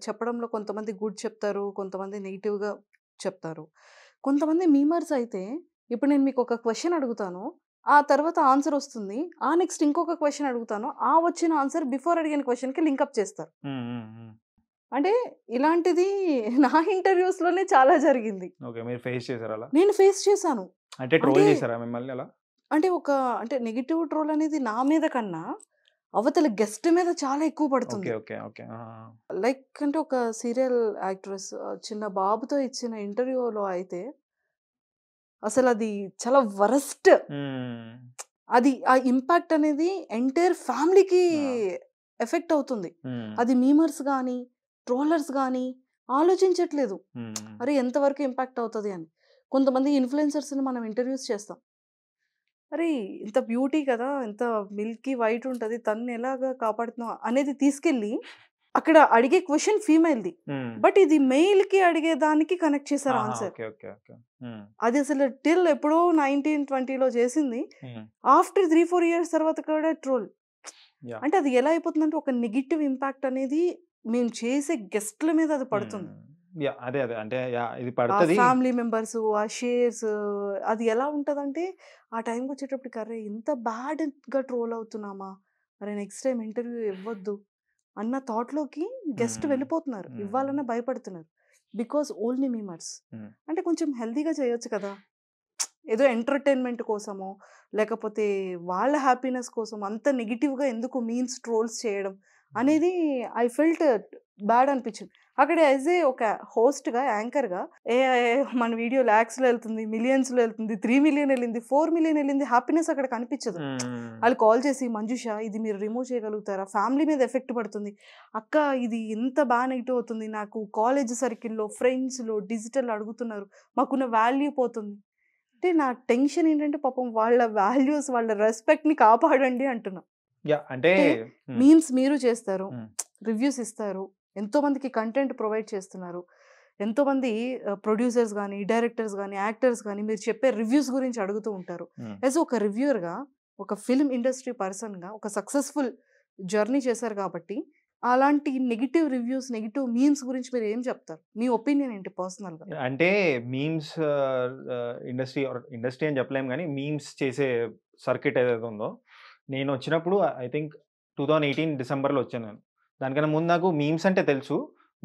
చెప్పడంలో కొంతమంది గుడ్ చెప్తారు, కొంతమంది నెగిటివ్గా చెప్తారు. కొంతమంది మీమర్స్ అయితే ఇప్పుడు నేను మీకు ఒక క్వశ్చన్ అడుగుతాను, ఆ తర్వాత ఆన్సర్ వస్తుంది, ఆ నెక్స్ట్ ఇంకొక క్వశ్చన్ అడుగుతాను, ఆ వచ్చిన ఆన్సర్ బిఫోర్ అడిగిన క్వశ్చన్కి లింకప్ చేస్తారు. అంటే ఇలాంటిది నా ఇంటర్వ్యూస్లోనే చాలా జరిగింది.
ఓకే, మీరు ఫేస్ చేశారు అలా?
నేను ఫేస్ చేశాను.
అంటే ట్రోల్ చేశారా మిమ్మల్ని అలా?
అంటే నెగిటివ్ ట్రోల్ అనేది నా మీద కన్నా అవతల గెస్ట్ మీద చాలా ఎక్కువ పడుతుంది. లైక్ అంటే ఒక సీరియల్ యాక్ట్రెస్ చిన్న బాబుతో ఇచ్చిన ఇంటర్వ్యూలో అయితే అసలు అది చాలా వరస్ట్. అది ఆ ఇంపాక్ట్ అనేది ఎంటైర్ ఫ్యామిలీకి ఎఫెక్ట్ అవుతుంది. అది మీమర్స్ కానీ ట్రోలర్స్ కానీ ఆలోచించట్లేదు, అరే ఎంతవరకు ఇంపాక్ట్ అవుతుంది అని. కొంతమంది ఇన్ఫ్లుయెన్సర్స్ని మనం ఇంటర్వ్యూస్ చేస్తాం, అరే ఇంత బ్యూటీ కదా, ఇంత మిల్కీ వైట్ ఉంటుంది, తను ఎలాగా కాపాడుతున్నావు అనేది తీసుకెళ్ళి అక్కడ అడిగే క్వశ్చన్ ఫీమేల్ది, బట్ ఇది మెయిల్కి అడిగేదానికి కనెక్ట్ చేశారు ఆన్సర్. అది అసలు టిల్ ఎప్పుడో 1920లో చేసింది, ఆఫ్టర్ 3-4 years తర్వాత కూడా ట్రోల్. అంటే అది ఎలా అయిపోతుందంటే ఒక నెగిటివ్ ఇంపాక్ట్ అనేది మేము చేసే గెస్ట్ల మీద అది పడుతుంది.
అదే అంటే ఇది పడుతుంది.
ఫ్యామిలీ మెంబర్స్, ఆ షేర్స్, అది ఎలా ఉంటుందంటే ఆ టైంకి వచ్చేటప్పటికి అరే ఇంత బ్యాడ్గా ట్రోల్ అవుతున్నామా, అరే నెక్స్ట్ టైం ఇంటర్వ్యూ ఇవ్వద్దు అన్న థాట్లోకి గెస్ట్ వెళ్ళిపోతున్నారు, ఇవ్వాలన్నా భయపడుతున్నారు. Because only memers. అంటే కొంచెం హెల్తీగా చేయొచ్చు కదా, ఏదో ఎంటర్టైన్మెంట్ కోసమో లేకపోతే వాళ్ళ హ్యాపీనెస్ కోసం అంత నెగిటివ్గా ఎందుకు మీమ్స్ ట్రోల్స్ చేయడం అనేది ఐ ఫెల్ట్ బ్యాడ్ అనిపించింది. అక్కడ యాజ్ ఏ ఒక హోస్ట్గా, యాంకర్గా మన వీడియో ల్యాక్స్లో వెళ్తుంది, మిలియన్స్లో వెళ్తుంది, 3 million వెళ్ళింది, 4 million వెళ్ళింది, హ్యాపీనెస్ అక్కడ కనిపించదు. వాళ్ళు కాల్ చేసి మంజుష ఇది మీరు రిమూవ్ చేయగలుగుతారా, ఫ్యామిలీ మీద ఎఫెక్ట్ పడుతుంది, అక్క ఇది ఎంత బాగా నెగిటివ్ అవుతుంది, నాకు కాలేజ్ సర్కిల్లో ఫ్రెండ్స్లో డిజిటల్ అడుగుతున్నారు, మాకున్న వాల్యూ పోతుంది. అంటే నా టెన్షన్ ఏంటంటే పాపం వాళ్ళ వాల్యూస్, వాళ్ళ రెస్పెక్ట్ని కాపాడండి అంటున్నా.
అంటే
మీమ్స్ మీరు చేస్తారు, రివ్యూస్ ఇస్తారు, ఎంతోమందికి కంటెంట్ ప్రొవైడ్ చేస్తున్నారు, ఎంతోమంది ప్రొడ్యూసర్స్ కానీ డైరెక్టర్స్ కానీ యాక్టర్స్ కానీ మీరు చెప్పే రివ్యూస్ గురించి అడుగుతూ ఉంటారు. యాజ్ ఒక రివ్యూవర్గా, ఒక ఫిల్మ్ ఇండస్ట్రీ పర్సన్గా ఒక సక్సెస్ఫుల్ జర్నీ చేశారు కాబట్టి అలాంటి నెగిటివ్ రివ్యూస్, నెగిటివ్ మీమ్స్ గురించి మీరు ఏం చెప్తారు? మీ ఒపీనియన్ ఏంటి పర్సనల్గా?
అంటే మీమ్స్ ఇండస్ట్రీ అని చెప్పలేము కానీ మీమ్స్ చేసే సర్కిట్ ఏదైతే ఉందో, నేను వచ్చినప్పుడు ఐ థింక్ 2018 డిసెంబర్లో వచ్చాను నేను. దానికన్నా ముందు నాకు మీమ్స్ అంటే తెలుసు,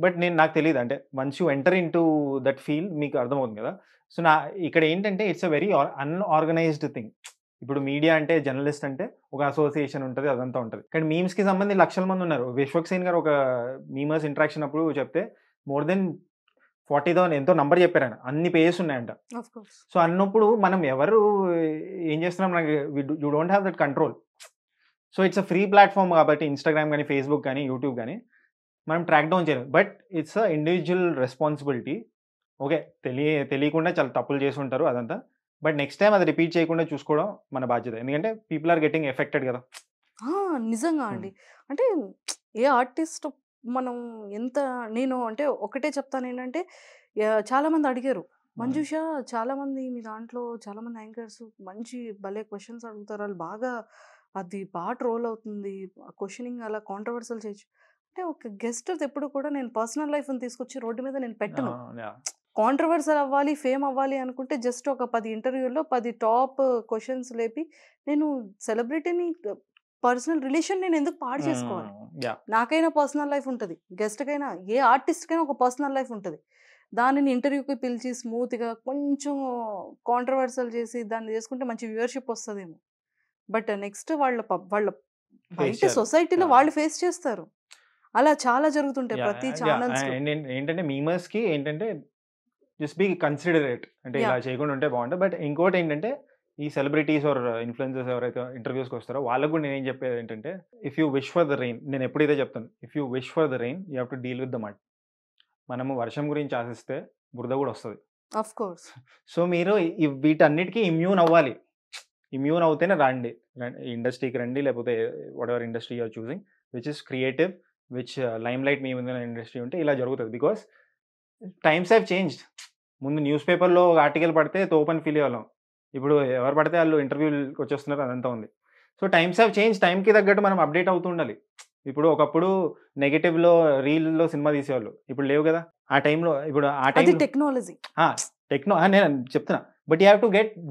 బట్ నాకు తెలియదు. అంటే once you enter in to that field మీకు అర్థమవుతుంది కదా. సో ఇక్కడ ఏంటంటే it's a very unorganised thing. ఇప్పుడు మీడియా అంటే, జర్నలిస్ట్ అంటే ఒక అసోసియేషన్ ఉంటుంది, అదంతా ఉంటుంది. కానీ మీమ్స్కి సంబంధించి లక్షల మంది ఉన్నారు. విశ్వక్సేన్ గారు ఒక మీమర్స్ ఇంటరాక్షన్ అప్పుడు చెప్తే మోర్ దెన్ 40,000 ఎంతో నంబర్ చెప్పారు ఆయన, అన్ని పేజెస్ ఉన్నాయంట. సో అన్నప్పుడు మనం ఎవరు ఏం చేస్తున్నాం, నాకు you don't have that control. So it's a free platform కాబట్టి ఇన్స్టాగ్రామ్ కానీ ఫేస్బుక్ కానీ యూట్యూబ్ కానీ మనం ట్రాక్ డౌన్ చేయలేము. But it's a individual responsibility. Okay, తెలియకుండా చాలా తప్పులు చేసి ఉంటారు అదంతా, బట్ నెక్స్ట్ టైం అది రిపీట్ చేయకుండా చూసుకోవడం మన బాధ్యత. ఎందుకంటే పీపుల్ ఆర్ గెటింగ్ ఎఫెక్టెడ్ కదా.
నిజంగా అండి. అంటే ఏ ఆర్టిస్ట్ మనం ఎంత, నేను అంటే ఒకటే చెప్తాను ఏంటంటే, చాలామంది అడిగారు మంజుష, చాలామంది మీ దాంట్లో చాలామంది యాంకర్స్ మంచి భలే క్వశ్చన్స్ అడుగుతారు, వాళ్ళు అది బాగా ట్రోల్ అవుతుంది, క్వశ్చనింగ్ అలా కాంట్రవర్సల్ చేయొచ్చు. అంటే ఒక గెస్ట్ ఎప్పుడు కూడా నేను పర్సనల్ లైఫ్ని తీసుకొచ్చి రోడ్డు మీద నేను పెట్టను. కాంట్రవర్సల్ అవ్వాలి, ఫేమ్ అవ్వాలి అనుకుంటే జస్ట్ ఒక 10 ఇంటర్వ్యూల్లో 10 టాప్ క్వశ్చన్స్ లేపి నేను సెలబ్రిటీని పర్సనల్ రిలేషన్ నేను ఎందుకు పాడు చేసుకోవాలి? నాకైనా పర్సనల్ లైఫ్ ఉంటుంది, గెస్ట్కైనా ఏ ఆర్టిస్ట్కైనా ఒక పర్సనల్ లైఫ్ ఉంటుంది. దానిని ఇంటర్వ్యూకి పిలిచి స్మూత్గా కొంచెం కాంట్రవర్సల్ చేసి దాన్ని చేసుకుంటే మంచి వ్యూవర్షిప్ వస్తుందేమో. బట్ నెక్స్ట్ వాళ్ళ బయట సొసైటీలో వాళ్ళు ఫేస్ చేస్తారు. అలా చాలా జరుగుతుంటాయి ప్రతి ఛానల్స్.
ఏంటంటే మీమర్స్కి ఏంటంటే జస్ట్ బీ కన్సిడరేట్, అంటే ఇలా చేయకుండా ఉంటే బాగుంటుంది. బట్ ఇంకోటి ఏంటంటే ఈ సెలబ్రిటీస్ ఆర్ ఇన్ఫ్లుయెన్సర్స్ ఎవరైతే ఇంటర్వ్యూస్కి వస్తారో వాళ్ళకు కూడా నేను చెప్పేది ఏంటంటే, if you wish for the rain, నేను ఎప్పుడైతే చెప్తాను, if you wish for the rain you have to deal with the mud. మనము వర్షం గురించి ఆశిస్తే బురద కూడా వస్తుంది.
Of course.
సో మీరు వీటన్నిటికీ ఇమ్యూన్ అవ్వాలి. ఇమ్యూన్ అవుతేనే రండి, ఇండస్ట్రీకి రండి, లేకపోతే whatever industry you're choosing which is creative, which limelight మీ మీద ఇండస్ట్రీ ఉంటే ఇలా జరుగుతుంది. Because times have changed. ముందు న్యూస్ పేపర్లో ఒక ఆర్టికల్ పడితే తోపని ఫీల్ అవ్వాలం, ఇప్పుడు ఎవరు పడితే వాళ్ళు ఇంటర్వ్యూకి వచ్చేస్తున్నారు, అదంతా ఉంది. సో టైమ్స్ హ్యావ్ చేంజ్, టైంకి తగ్గట్టు మనం అప్డేట్ అవుతూ ఉండాలి. ఇప్పుడు ఒకప్పుడు నెగటివ్లో రీల్లో సినిమా తీసేవాళ్ళు, ఇప్పుడు లేవు కదా. ఆ టైంలో ఇప్పుడు ఆ టైం
టెక్నాలజీ
నేను చెప్తున్నా, but you have to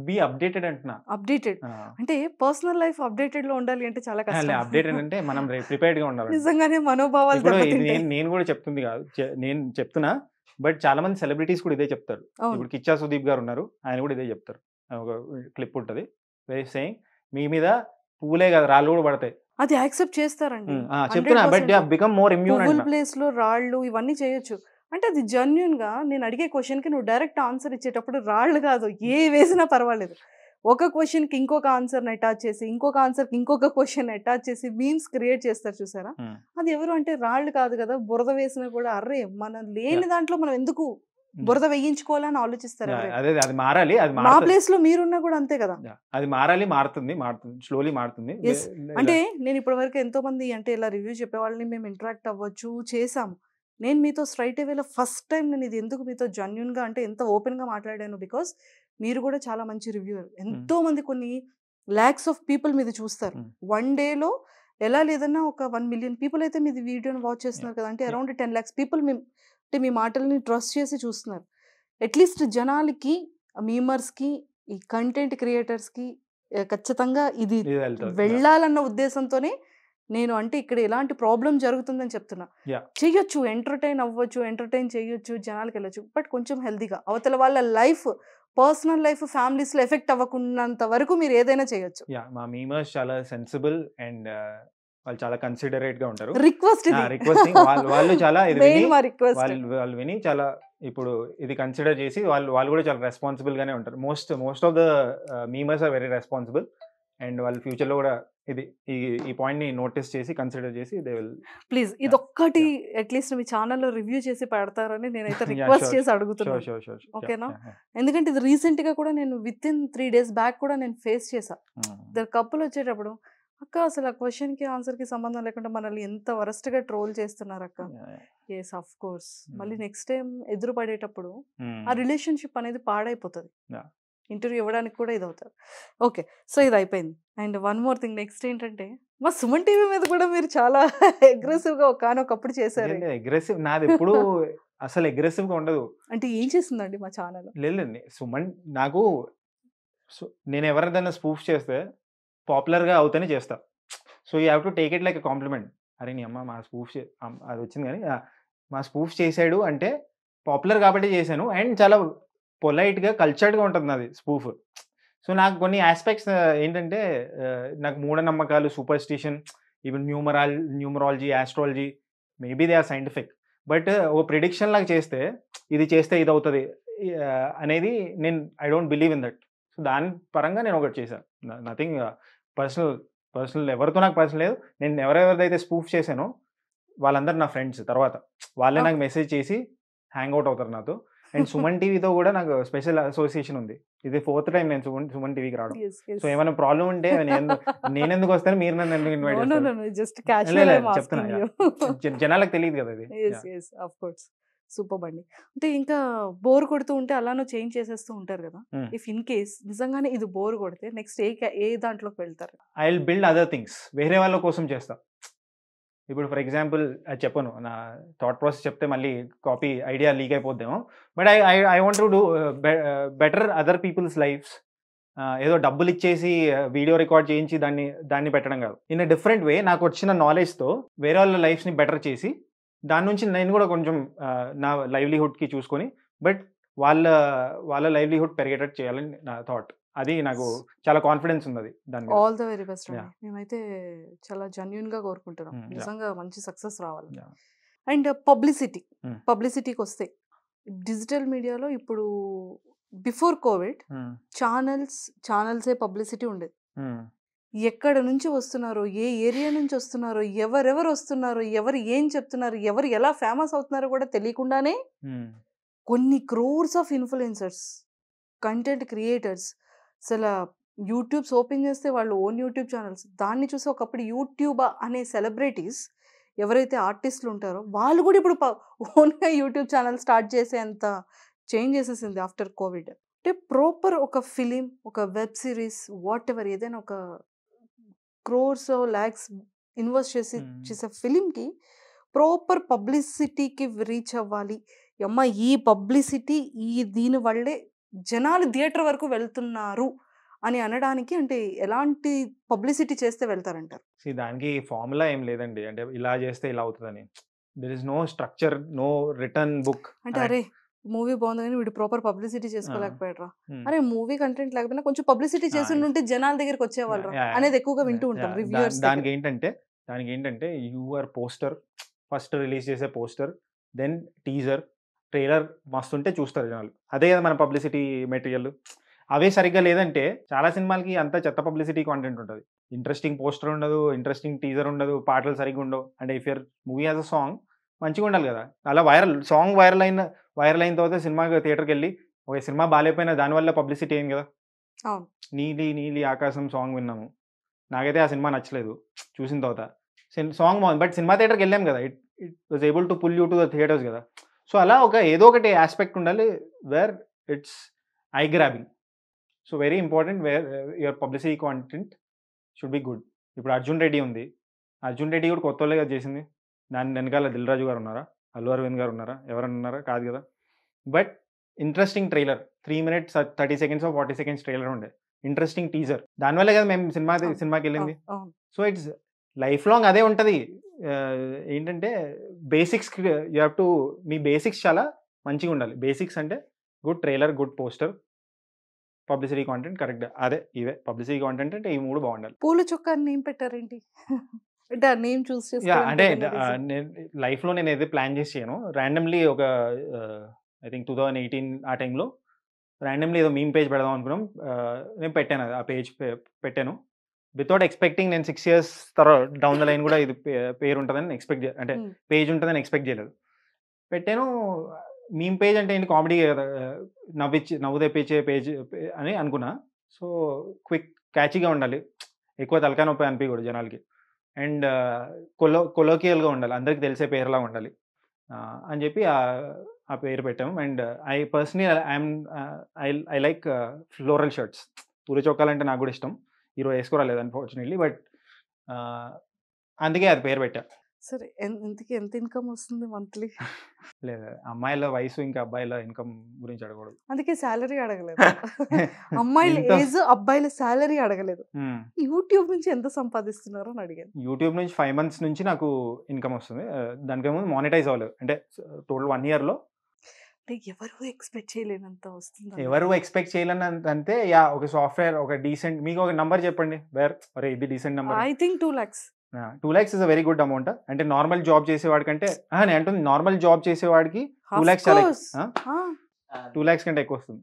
be updated అంటున్నా.
అప్డేటెడ్ అంటే పర్సనల్ లైఫ్ అప్డేటెడ్ లో ఉండాలి అంటే చాలా కష్టం.
అప్డేటెడ్ అంటే మనం ప్రిపేర్డ్ గా ఉండాలి.
నిజంగానే మనోభావాలు
ఇప్పుడు నేను కూడా చెప్తుంది కాదు, నేను చెప్తున్నా, బట్ చాలా మంది సెలబ్రిటీస్ కూడా ఇదే చెప్తారు. ఇప్పుడు కిచ్చా సుదీప్ గారు ఉన్నారు, ఆయన కూడా ఇదే చెప్తారు. ఒక క్లిప్ ఉంటుంది, సేయింగ్ మీ మీద పూలే కదా రాళ్ళు కూడా పడతాయి.
అది యాక్సెప్ట్ చేస్తారండి
చెప్తున్నా, but become more immune.
Place లో రాళ్ళు ఇవన్నీ చేయొచ్చు అంటే అది జెన్యూన్ గా. నేను అడిగే క్వశ్చన్ కి నువ్వు డైరెక్ట్ ఆన్సర్ ఇచ్చేటప్పుడు రాళ్ళు కాదు ఏ వేసినా పర్వాలేదు. ఒక క్వశ్చన్ కి ఇంకొక ఆన్సర్ అటాచ్ చేసి, ఇంకొక ఆన్సర్ కి ఇంకొక క్వశ్చన్ అటాచ్ చేసి మీమ్స్ క్రియేట్ చేస్తారు చూసారా. అది ఎవరు అంటే రాళ్ళు కాదు కదా, బురద వేసినా కూడా అర్రే మనం లేని దాంట్లో మనం ఎందుకు బురద వేయించుకోవాలని ఆలోచిస్తారు.
అది మారాలి. అది
మా ప్లేస్ లో మీరున్నా కూడా అంతే కదా.
అది మారాలి, మారుతుంది, స్లోలీ మారుతుంది.
అంటే నేను ఇప్పటి వరకు ఎంతో మంది అంటే ఇలా రివ్యూ చెప్పే వాళ్ళని మేము ఇంటరాక్ట్ అవ్వచ్చు చేసాము. నేను మీతో స్ట్రైట్ అవేలో ఫస్ట్ టైం నేను ఇది ఎందుకు మీతో జెన్యూన్ గా అంటే ఎంత ఓపెన్ గా మాట్లాడాను, బికాస్ మీరు కూడా చాలా మంచి రివ్యూయర్. ఎంతో మంది కొన్ని లాక్స్ ఆఫ్ పీపుల్ మీద చూస్తారు. వన్ డేలో ఎలా లేదన్నా ఒక 1 million పీపుల్ అయితే మీది వీడియోని వాచ్ చేస్తున్నారు కదా, అంటే అరౌండ్ 10 lakhs పీపుల్ అంటే మీ మాటల్ని ట్రస్ట్ చేసి చూస్తున్నారు. అట్లీస్ట్ జనాలకి, మీమర్స్కి, ఈ కంటెంట్ క్రియేటర్స్కి ఖచ్చితంగా ఇది వెళ్ళాలన్న ఉద్దేశంతోనే నేను అంటే ఇక్కడ ఎలాంటి ప్రాబ్లం జరుగుతుందని చెప్తున్నా. చెయ్యొచ్చు, ఎంటర్టైన్ అవ్వచ్చు, ఎంటర్టైన్ చేయొచ్చు, జనాలకి వెళ్ళొచ్చు, బట్ కొంచెం హెల్దీగా అవతల వాళ్ళ లైఫ్, పర్సనల్ లైఫ్, ఫ్యామిలీస్ లో ఎఫెక్ట్ అవ్వకున్నంత వరకు మీరు ఏదైనా చేయొచ్చు.
మా మీమర్స్ చాలా సెన్సిబుల్ అండ్ వాళ్ళు చాలా కన్సిడరేట్ గా ఉంటారు.
రిక్వెస్ట్
వాళ్ళు చాలా
వాళ్ళు
విని చాలా ఇప్పుడు ఇది కన్సిడర్ చేసి వాళ్ళు కూడా చాలా రెస్పాన్సిబుల్ గానే ఉంటారు. Most of the memers are very responsible and వాళ్ళు ఫ్యూచర్ లో కూడా ఇది ఈ పాయింట్ ని నోటీస్ చేసి కన్సిడర్ చేసి దే విల్.
ప్లీజ్ ఇది ఒక్కటి అట్లీస్ట్ మీ ఛానల్లో రివ్యూ చేసి పెడతారని నేనైతే రిక్వెస్ట్ చేసి అడుగుతున్నాను. ఓకేనా? ఎందుకంటే ఇది రీసెంట్ గా కూడా నేను విత్ ఇన్ 3 days బ్యాక్ కూడా నేను ఫేస్ చేసా. ఇద్దరు కప్పులు వచ్చేటప్పుడు అక్క అసలు ఆ క్వశ్చన్ కి ఆన్సర్ కి సంబంధం లేకుండా మనల్ని ఎంత వరస్ట్ గా ట్రోల్ చేస్తున్నారు అక్క. Yes of course. మళ్ళీ నెక్స్ట్ టైం ఎదురు పడేటప్పుడు ఆ రిలేషన్షిప్ అనేది పాడైపోతుంది. ఇంటర్వ్యూ ఇవ్వడానికి కూడా ఇది అవుతారు. ఓకే, సో ఇది అయిపోయింది. And one more thing, next ఏంటంటే మా సుమన్ టీవీ మీద కూడా మీరు చాలా అగ్రెసివ్ గా ఒకప్పుడు చేశారు.
అగ్రెసివ్ నాది ఎప్పుడు అసలు అగ్రెసివ్ గా ఉండదు.
అంటే ఏం చేస్తుందండి మా ఛానల్?
లేదండి సుమన్, నాకు నేను ఎవరిదైనా స్పూఫ్ చేస్తే పాపులర్ గా అవుతానే చేస్తా. So you have to take it like a compliment. అరే నీ అమ్మ మా స్పూఫ్ అది వచ్చింది కానీ మా స్పూఫ్ చేసాడు అంటే పాపులర్ కాబట్టి చేశాను, అండ్ చాలా పొలైట్గా కల్చర్డ్గా ఉంటుంది నాది స్పూఫ్. సో నాకు కొన్ని ఆస్పెక్ట్స్ ఏంటంటే నాకు మూఢనమ్మకాలు, superstition, even numerology, astrology, maybe they are scientific, but ఓ ప్రిడిక్షన్ లాగా చేస్తే ఇది అవుతుంది అనేది నేను I don't believe in that. So దాని పరంగా నేను ఒకటి చేశాను. నథింగ్ పర్సనల్ ఎవరితో నాకు పర్సనల్ లేదు. నేను ఎవరెవరిదైతే స్పూఫ్ చేశానో వాళ్ళందరూ నా ఫ్రెండ్స్. తర్వాత వాళ్ళే నాకు మెసేజ్ చేసి హ్యాంగ్ అవుట్ అవుతారు నాతో. అండ్ సుమన్ టీవీతో కూడా నాకు స్పెషల్ అసోసియేషన్ ఉంది. ఇది 4th time నేను సుమన్ టీవీకి రావడం. సో ఏమైనా ప్రాబ్లం ఉంటే నేను ఎందుకు వస్తాను, మీరు నన్ను ఎందుకు ఇన్వైట్ చేస్తారు చెప్తున్నా. జనాలకు తెలియదు కదా ఇది.
సూపర్ అండి. అంటే ఇంకా బోర్ కొడుతూ ఉంటే అలానో చేంజ్ చేసేస్తూ ఉంటారు కదా. ఇఫ్ ఇన్ కేస్ నిజంగానే ఇది బోర్ కొడితే నెక్స్ట్ ఏ దాంట్లోకి వెళ్తారు?
I will build other things. వేరే వాళ్ళ కోసం చేస్తా. ఇప్పుడు ఫర్ ఎగ్జాంపుల్ అది చెప్పను, నా థాట్ ప్రాసెస్ చెప్తే మళ్ళీ కాపీ ఐడియా లీక్ అయిపోద్దేమో, but I want to do better other peoples lifes. ఏదో డబ్బులు ఇచ్చేసి వీడియో రికార్డ్ చేయించి దాన్ని పెట్టడం కాదు. ఇన్ అ డిఫరెంట్ వే నాకు వచ్చిన నాలెడ్జ్తో వేరే వాళ్ళ లైఫ్స్ని బెటర్ చేసి దాని నుంచి నేను కూడా కొంచెం నా లైవ్లీహుడ్కి చూసుకొని బట్ వాళ్ళ లైవ్లీహుడ్ పెరిగేటట్టు చేయాలని నా థాట్. అది నాకు చాలా కాన్ఫిడెన్స్ ఉంది దాని మీద.
ఆల్ ద వెరీ బెస్ట్ అండి. మేమైతే చాలా జెన్యూన్ గా కోరుకుంటున్నాం నిజంగా మంచి సక్సెస్ రావాలి. అండ్ పబ్లిసిటీకి వస్తే డిజిటల్ మీడియాలో ఇప్పుడు బిఫోర్ కోవిడ్ ఛానల్సే పబ్లిసిటీ ఉండేది. ఎక్కడ నుంచి వస్తున్నారో, ఏ ఏరియా నుంచి వస్తున్నారో, ఎవరెవరు వస్తున్నారో, ఎవరు ఏం చెప్తున్నారు, ఎవరు ఎలా ఫేమస్ అవుతున్నారో కూడా తెలియకుండానే కొన్ని crores of influencers, content creators, అసలు యూట్యూబ్స్ ఓపెన్ చేస్తే వాళ్ళు ఓన్ యూట్యూబ్ ఛానల్స్, దాన్ని చూసి ఒకప్పుడు యూట్యూబ్ అనే సెలబ్రిటీస్ ఎవరైతే ఆర్టిస్టులు ఉంటారో వాళ్ళు కూడా ఇప్పుడు ఓన్గా యూట్యూబ్ ఛానల్ స్టార్ట్ చేసేంత చేంజ్ చేసేసింది ఆఫ్టర్ కోవిడ్. అంటే ప్రాపర్ ఒక ఫిలిం, ఒక వెబ్ సిరీస్, వాట్ ఎవర్ ఏదైనా ఒక క్రోర్స్ ల్యాక్స్ ఇన్వెస్ట్ చేసే ఫిలింకి ప్రాపర్ పబ్లిసిటీకి రీచ్ అవ్వాలి. అమ్మ ఈ పబ్లిసిటీ దీని వల్లే జనాలు థియేటర్ వరకు వెళ్తున్నారు అని అనడానికి అంటే ఎలాంటి పబ్లిసిటీ చేస్తే వెళ్తారంటారు?
దానికి ఫార్ములా ఏం లేదండి, అంటే ఇలా చేస్తే ఇలా అవుతుందని. There is no structure, no written book.
అంటే అరే మూవీ బాగుంది కానీ వీడు ప్రాపర్ పబ్లిసిటీ చేసుకోలేకపోయారా, అరే మూవీ కంటెంట్ లేకపోయినా కొంచెం పబ్లిసిటీ చేసి ఉంటే జనాల దగ్గరికి వచ్చేవాళ్ళు అనేది ఎక్కువగా వింటూ ఉంటాం రివ్యూవర్స్.
దానికి ఏంటంటే యువర్ పోస్టర్, ఫస్ట్ రిలీజ్ చేసే పోస్టర్, దెన్ టీజర్, ట్రైలర్ మస్తుంటే చూస్తారు జనాలు. అదే కదా మన పబ్లిసిటీ మెటీరియల్. అవే సరిగ్గా లేదంటే చాలా సినిమాలకి అంతా చెత్త పబ్లిసిటీ కాంటెంట్ ఉంటుంది. ఇంట్రెస్టింగ్ పోస్టర్ ఉండదు, ఇంట్రెస్టింగ్ టీజర్ ఉండదు, పాటలు సరిగ్గా ఉండవు. అంటే if your movie as a song మంచిగా ఉండాలి కదా. అలా సాంగ్ వైరల్ అయిన తర్వాత సినిమాకి థియేటర్కి వెళ్ళి ఒక సినిమా బాగాలేకపోయినా దానివల్ల పబ్లిసిటీ అయింది కదా. నీలి నీలి ఆకాశం సాంగ్ విన్నాము, నాకైతే ఆ సినిమా నచ్చలేదు చూసిన తర్వాత. సాంగ్ బాగుంది బట్ సినిమా థియేటర్కి వెళ్ళాం కదా, it was able to pull you to the theatres కదా. సో అలా ఏదో ఒకటి ఆస్పెక్ట్ ఉండాలి where it's eye grabbing. So very important where your publicity content should be good. ఇప్పుడు అర్జున్ రెడ్డి ఉంది, అర్జున్ రెడ్డి కూడా కొత్త వాళ్ళే కదా చేసింది. దాని వెనకాల దిల్ రాజు గారు ఉన్నారా, అల్లు అరవింద్ గారు ఉన్నారా, ఎవరన్నా ఉన్నారా? కాదు కదా. But interesting trailer, 3 minutes 30 seconds 40 seconds trailer ఉండే, ఇంట్రెస్టింగ్ టీజర్, దానివల్లే కదా మేము సినిమాకి వెళ్ళింది. సో ఇట్స్ లైఫ్ లాంగ్ అదే ఉంటుంది. ఏంటంటే basics you have to, me basics చాలా మంచిగా ఉండాలి. బేసిక్స్ అంటే good trailer, good poster, publicity content correct. ఇవే పబ్లిసిటీ కాంటెంట్ అంటే ఈ 3 బాగుండాలి.
పూల చొక్కా నేమ్ పెట్టారేంటి? అంటే ఆ నేమ్ చూస్
అంటే లైఫ్లో నేను ఏదో ప్లాన్ చేసి చేయను. ర్యాండమ్లీ ఒక ఐ థింక్ 2018 ఆ టైంలో ర్యాండమ్లీ ఏదో మీమ్ పేజ్ పెడదాం అనుకున్నాం. నేను పెట్టాను, ఆ పేజ్ పెట్టాను వితౌట్ ఎక్స్పెక్టింగ్. నేను 6 years తర్వాత డౌన్ ద లైన్ కూడా ఇది పేరు ఉంటుందని అంటే పేజ్ ఉంటుందని ఎక్స్పెక్ట్ చేయలేదు. పెట్టాను. మీమ్ పేజ్ అంటే ఏంటి, కామెడీ కదా, నవ్వు తెప్పించే పేజ్ అని అనుకున్నా. సో క్విక్ క్యాచీగా ఉండాలి, ఎక్కువ తలకాయ నొప్పి అనిపించకూడదు జనాలకి, అండ్ కొలోకియల్గా ఉండాలి, అందరికి తెలిసే పేరులా ఉండాలి అని చెప్పి ఆ పేరు పెట్టాము. And I personally I like floral shirts. పూల చొక్కాలంటే నాకు కూడా ఇష్టం. ఈరోజు వేసుకోరాలేదు అన్ఫార్చునేట్లీ, బట్ అందుకే అది పేరు పెట్టా.
సరే, ఇంతకీ ఎంత ఇన్కమ్ వస్తుంది మంత్లీ?
లేదు, అమ్మాయిల వయసు ఇంకా అబ్బాయిల ఇన్కమ్ గురించి అడగకూడదు,
అందుకే శాలరీ అడగలేదు. అమ్మాయిల ఏజ్, అబ్బాయిల శాలరీ అడగలేదు. యూట్యూబ్ నుంచి ఎంత సంపాదిస్తున్నారు అని అడిగాను.
యూట్యూబ్ నుంచి 5 months నుంచి నాకు ఇన్కమ్ వస్తుంది. దానికేమో మానిటైజ్ అవ్వలేదు. అంటే టోటల్ 1 yearలో
ఎవరు ఎక్స్పెక్ట్ చేయలేనంత వస్తుంది.
ఎవరు ఎక్స్పెక్ట్ చేయలేనంటే ఒక సాఫ్ట్వేర్, ఒక డీసెంట్, మీకు ఒక నంబర్ చెప్పండి వేర్, అరే ఇది decent number.
I think 2 lakhs.
2 lakhs is a very good amount. అంటే నార్మల్ జాబ్ చేసేవాడికంటే, నేను అంటుంది నార్మల్ జాబ్ చేసేవాడికి 2 lakhs చాలా, 2 lakhs కంటే ఎక్కువ వస్తుంది.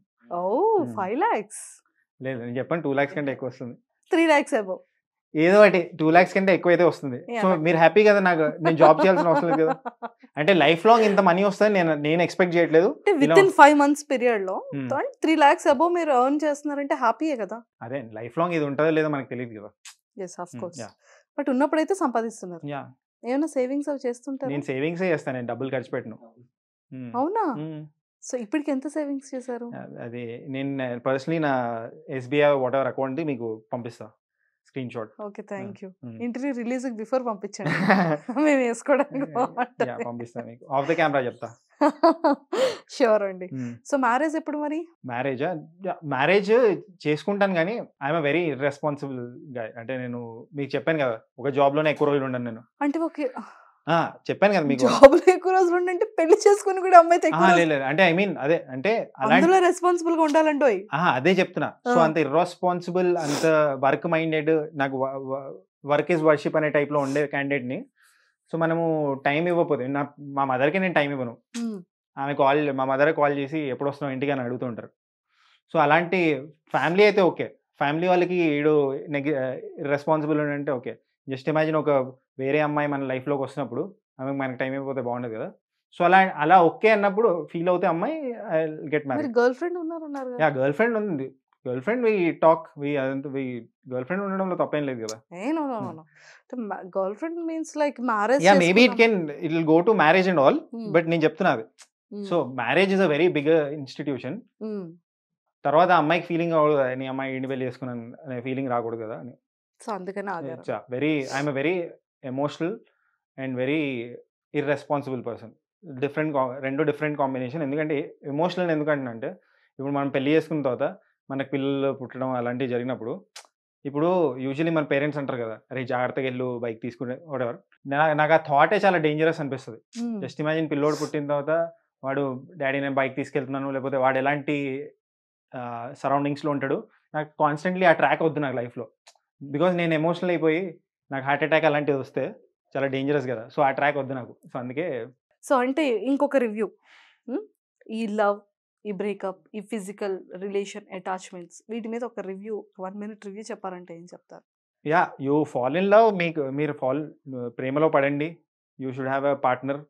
5 lakhs
లేదు, నేను చెప్పండి 2 lakhs కంటే ఎక్కువ వస్తుంది.
3 lakhs above
ఏదో ఒకటి 2 lakhs కంటే ఎక్కువ అయితే వస్తుంది. సో మీరు హ్యాపీ కదా, నేను జాబ్ చేయాల్సిన అవసరం లేదు కదా. అంటే లైఫ్ లాంగ్ ఇంత మనీ వస్తుంది నేను ఎక్స్పెక్ట్ చేయట్లేదు.
విత్ ఇన్ 5 months పీరియడ్ లో 3 lakhs అబౌవ్ మీరు ఎర్న్ చేస్తున్నారంటే హ్యాపీయే కదా.
అదే లైఫ్ లాంగ్ ఇది ఉంటుందో లేదో మనకు తెలియదు కదా.
ఎస్ ఆఫ్ కోర్స్, బట్ ఉన్నప్పుడైతే సంపాదిస్తున్నారు. ఏమైనా సేవింగ్స్ అవి చేస్తుంటారు?
నేను సేవింగ్స్ చేస్తాను, నేను డబ్బులు ఖర్చు పెట్టను.
అవునా? సో ఇప్పటికి ఎంత సేవింగ్స్ చేశారు?
అది నేను పర్సనలీ నా SBI వాట్ ఎవర్ అకౌంట్ మీకు పంపిస్తా screen shot.
Okay, thank you. Interview release before పంపించండి, మేము వేసుకోవడానికి
పంపిస్తాను మీకు. ఆఫ్ ద కెమెరా చెప్తా.
షూర్ అండి. సో మ్యారేజ్ ఎప్పుడు మరి?
మ్యారేజ్ చేసుకుంటాను కానీ ఐఎమ్ వెరీ ఇర్రెస్పాన్సిబుల్ గాయ్. అంటే నేను మీకు చెప్పాను కదా, ఒక జాబ్ లోనే ఎక్కువ రోజులు ఉండను నేను.
అంటే ఓకే,
చెప్పాను కదా మీకు,
జాబ్ లో ఎక్కువ రోజులు ఉండంటే పెళ్లి చేసుకుని కూడా అమ్మాయితో
లేదు అంటే ఐ మీన్ అదే అంటే
అందులో రెస్పాన్సిబుల్ గా ఉండాలంటే
అదే చెప్తున్నా. సో అంత ఇర్రెస్పాన్సిబుల్, అంత వర్క్ మైండెడ్, నాకు వర్క్ ఇస్ వర్షిప్ అనే టైప్ లో ఉండే క్యాండిడేట్ ని. సో మనము టైం ఇవ్వకపోతే, మా మదర్కి నేను టైం ఇవ్వను. ఆమె మా మదర్ కాల్ చేసి ఎప్పుడు వస్తున్నావు ఇంటికి అని అడుగుతూ ఉంటారు. సో అలాంటి ఫ్యామిలీ అయితే ఓకే, ఫ్యామిలీ వాళ్ళకి ఈడు రెస్పాన్సిబుల్ అంటే ఓకే. జస్ట్ ఇమాజిన్ ఒక వేరే అమ్మాయి మన లైఫ్లోకి వస్తున్నప్పుడు ఆమెకు మనకి టైం అయిపోతే బాగుండదు కదా. సో అలా ఓకే అన్నప్పుడు ఫీల్ అవుతే అమ్మాయి I get married.
Girlfriend ఉన్నారు
యా, గర్ల్ ఫ్రెండ్ ఉంది. Girlfriend we talk we అదంతా వి గర్ల్ ఫ్రెండ్ ఉండడంలో తప్పేం లేదు కదా.
Girlfriend means like marriage.
Ya, maybe it will go to marriage and all, but నేను చెప్తున్నది. So marriage is a very big institution. తర్వాత అమ్మాయికి ఫీలింగ్ అవ్వదు, నీ అమ్మాయి ఇంటి పెళ్లి చేసుకున్నాను అనే ఫీలింగ్ రాకూడదు కదా అని.
సో అందుకనే
I'm a very emotional and very irresponsible person. రెండు డిఫరెంట్ కాంబినేషన్. ఎందుకంటే ఎమోషనల్ ఎందుకంటే ఇప్పుడు మనం పెళ్లి చేసుకున్న తర్వాత మనకు పిల్లలు పుట్టడం అలాంటివి జరిగినప్పుడు, ఇప్పుడు యూజువలీ మన పేరెంట్స్ అంటారు కదా, అరే జాగ్రత్తగా వెళ్ళు బైక్ తీసుకునే వాడెవర్. నాకు ఆ థాటే చాలా డేంజరస్ అనిపిస్తుంది. జస్ట్ ఇమాజిన్ పిల్లోడు పుట్టిన తర్వాత వాడు డాడీ నేను బైక్ తీసుకెళ్తున్నాను, లేకపోతే వాడు ఎలాంటి సరౌండింగ్స్లో ఉంటాడు, నాకు కాన్స్టెంట్లీ ఆ ట్రాక్ వద్దు నాకు లైఫ్లో. బికాజ్ నేను ఎమోషనల్ అయిపోయి నాకు హార్ట్ అటాక్ అలాంటివి వస్తే చాలా డేంజరస్ కదా. సో ఆ ట్రాక్ వద్దు నాకు. సో అందుకే.
సో అంటే ఇంకొక రివ్యూ, ఈ లవ్, ఈ బ్రేకప్, ఈ ఫిజికల్ రిలేషన్ అటాచ్మెంట్స్, వీటి మీద ఒక రివ్యూ, 1 minute రివ్యూ చెప్పాలంటే ఏం చెప్తారు?
Ya, you fall in love. మీరు ప్రేమలో పడండి. You should have a partner.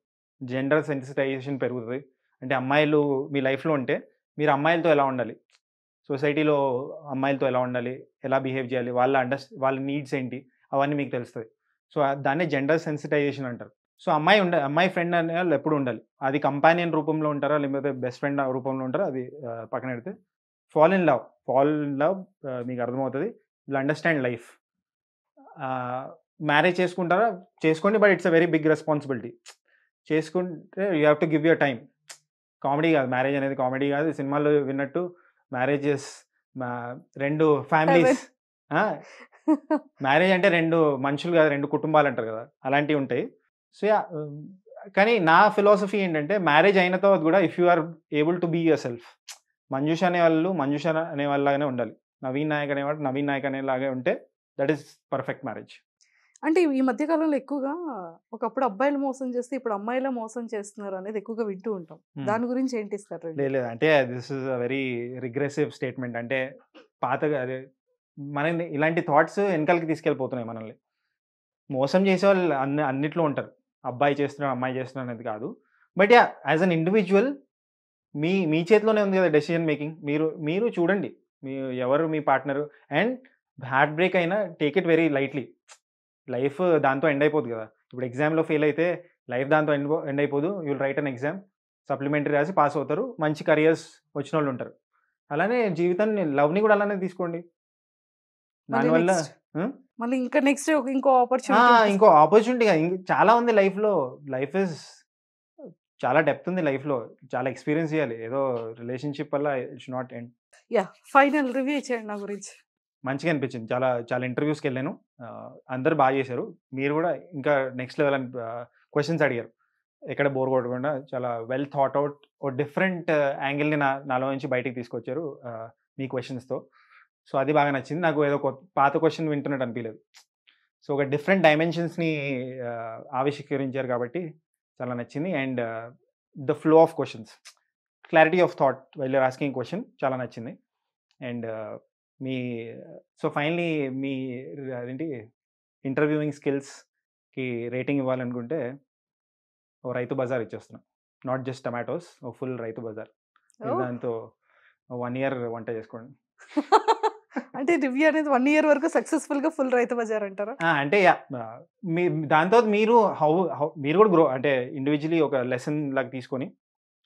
Gender sensitisation పెరుగుతుంది. అంటే అమ్మాయిలు మీ లైఫ్లో ఉంటే మీరు అమ్మాయిలతో ఎలా ఉండాలి, సొసైటీలో అమ్మాయిలతో ఎలా ఉండాలి, ఎలా బిహేవ్ చేయాలి, వాళ్ళ నీడ్స్ ఏంటి, అవన్నీ మీకు తెలుస్తుంది. సో దాన్నే జెండర్ సెన్సిటైజేషన్ అంటారు. సో అమ్మాయి ఫ్రెండ్ అనే వాళ్ళు ఎప్పుడు ఉండాలి. అది కంపానియన్ రూపంలో ఉంటారా లేకపోతే బెస్ట్ ఫ్రెండ్ రూపంలో ఉంటారా అది పక్కన పెడితే, ఫాల్ ఇన్ లవ్ మీకు అర్థమవుతుంది. Will understand life. మ్యారేజ్ చేసుకుంటారా చేసుకోండి, but it's a very big responsibility. చేసుకుంటే you have to give your time. Comedy కాదు, మ్యారేజ్ అనేది కామెడీ కాదు. సినిమాలో విన్నట్టు మ్యారేజెస్ 2 ఫ్యామిలీస్, మ్యారేజ్ అంటే 2 మనుషులు కాదు, 2 కుటుంబాలు అంటారు కదా, అలాంటివి ఉంటాయి. సో యా, కానీ నా ఫిలాసఫీ ఏంటంటే మ్యారేజ్ అయిన తర్వాత కూడా if you are able to be yourself, Manjusha అనే వాళ్ళలాగానే ఉండాలి, నవీన్ నాయక్ అనేవాడు నవీన్ నాయక్ అనేలాగే ఉంటే దట్ ఈస్ పర్ఫెక్ట్ మ్యారేజ్.
అంటే ఈ మధ్య కాలంలో ఎక్కువగా ఒకప్పుడు అబ్బాయిలు మోసం చేస్తే ఇప్పుడు అమ్మాయిలే మోసం చేస్తున్నారు అనేది ఎక్కువగా వింటూ ఉంటాం. దాని గురించి ఏంటి ఇస్తారు?
లేదు, అంటే this is a very regressive statement. అంటే పాతగా అదే మనల్ని ఇలాంటి థాట్స్ వెనకాలకి తీసుకెళ్ళిపోతున్నాయి. మనల్ని మోసం చేసే వాళ్ళు అన్నిట్లో ఉంటారు. అబ్బాయి చేస్తున్నాడు అమ్మాయి చేస్తున్నాడు అనేది కాదు. But yeah, as an individual మీ చేతిలోనే ఉంది కదా డెసిషన్ మేకింగ్. మీరు చూడండి ఎవరు మీ పార్ట్నరు. అండ్ హార్ట్ బ్రేక్ అయినా take it very lightly. Life దాంతో ఎండ్ అయిపోదు కదా. ఇప్పుడు ఎగ్జామ్లో ఫెయిల్ అయితే లైఫ్ దాంతో ఎండ్ అయిపోదు. You will write an exam, supplementary రాసి పాస్ అవుతారు, మంచి కరియర్స్ వచ్చిన వాళ్ళు ఉంటారు. అలానే జీవితాన్ని, లవ్ని కూడా అలానే తీసుకోండి. దానివల్ల
మళ్ళీ ఇంకా నెక్స్ట్ ఇంకో
ఆపర్చునిటీగా చాలా ఉంది లైఫ్లో. లైఫ్ ఇస్ చాలా డెప్త్ ఉంది లైఫ్లో, చాలా ఎక్స్పీరియన్స్ చేయాలి. ఏదో రిలేషన్షిప్ వల్ల it's not end.
Yeah, final review ఇచ్చేయండి నా గురించి.
మంచిగా అనిపించింది. చాలా ఇంటర్వ్యూస్కి వెళ్ళాను, అందరు బాగా చేశారు. మీరు కూడా ఇంకా నెక్స్ట్ లెవెల్ అని క్వశ్చన్స్ అడిగారు, ఎక్కడ బోర్ కొట్టకుండా చాలా వెల్ థాట్ అవుట్ ఓ డిఫరెంట్ యాంగిల్ని నాలో నుంచి బయటికి తీసుకొచ్చారు మీ క్వశ్చన్స్తో. సో అది బాగా నచ్చింది నాకు. ఏదో పాత క్వశ్చన్ వింటున్నట్టు అనిపించలేదు. సో ఒక డిఫరెంట్ డైమెన్షన్స్ని ఆవిష్కరించారు కాబట్టి చాలా నచ్చింది. And the flow of questions, clarity of thought while you're asking question చాలా నచ్చింది. అండ్ సో ఫైనలీ మీ అదేంటి ఇంటర్వ్యూయింగ్ స్కిల్స్కి రేటింగ్ ఇవ్వాలనుకుంటే ఓ రైతు బజార్ ఇచ్చేస్తున్నాం. నాట్ జస్ట్ టమాటోస్, ఓ ఫుల్ రైతు బజార్. దాంతో 1 year వంట చేసుకోండి.
అంటే రివ్యూ అనేది 1 year వరకు సక్సెస్ఫుల్గా ఫుల్ రైతు బజార్ అంటారా?
అంటే దాంతో మీరు కూడా గ్రో, అంటే ఇండివిజువలీ ఒక లెసన్ లాగా తీసుకొని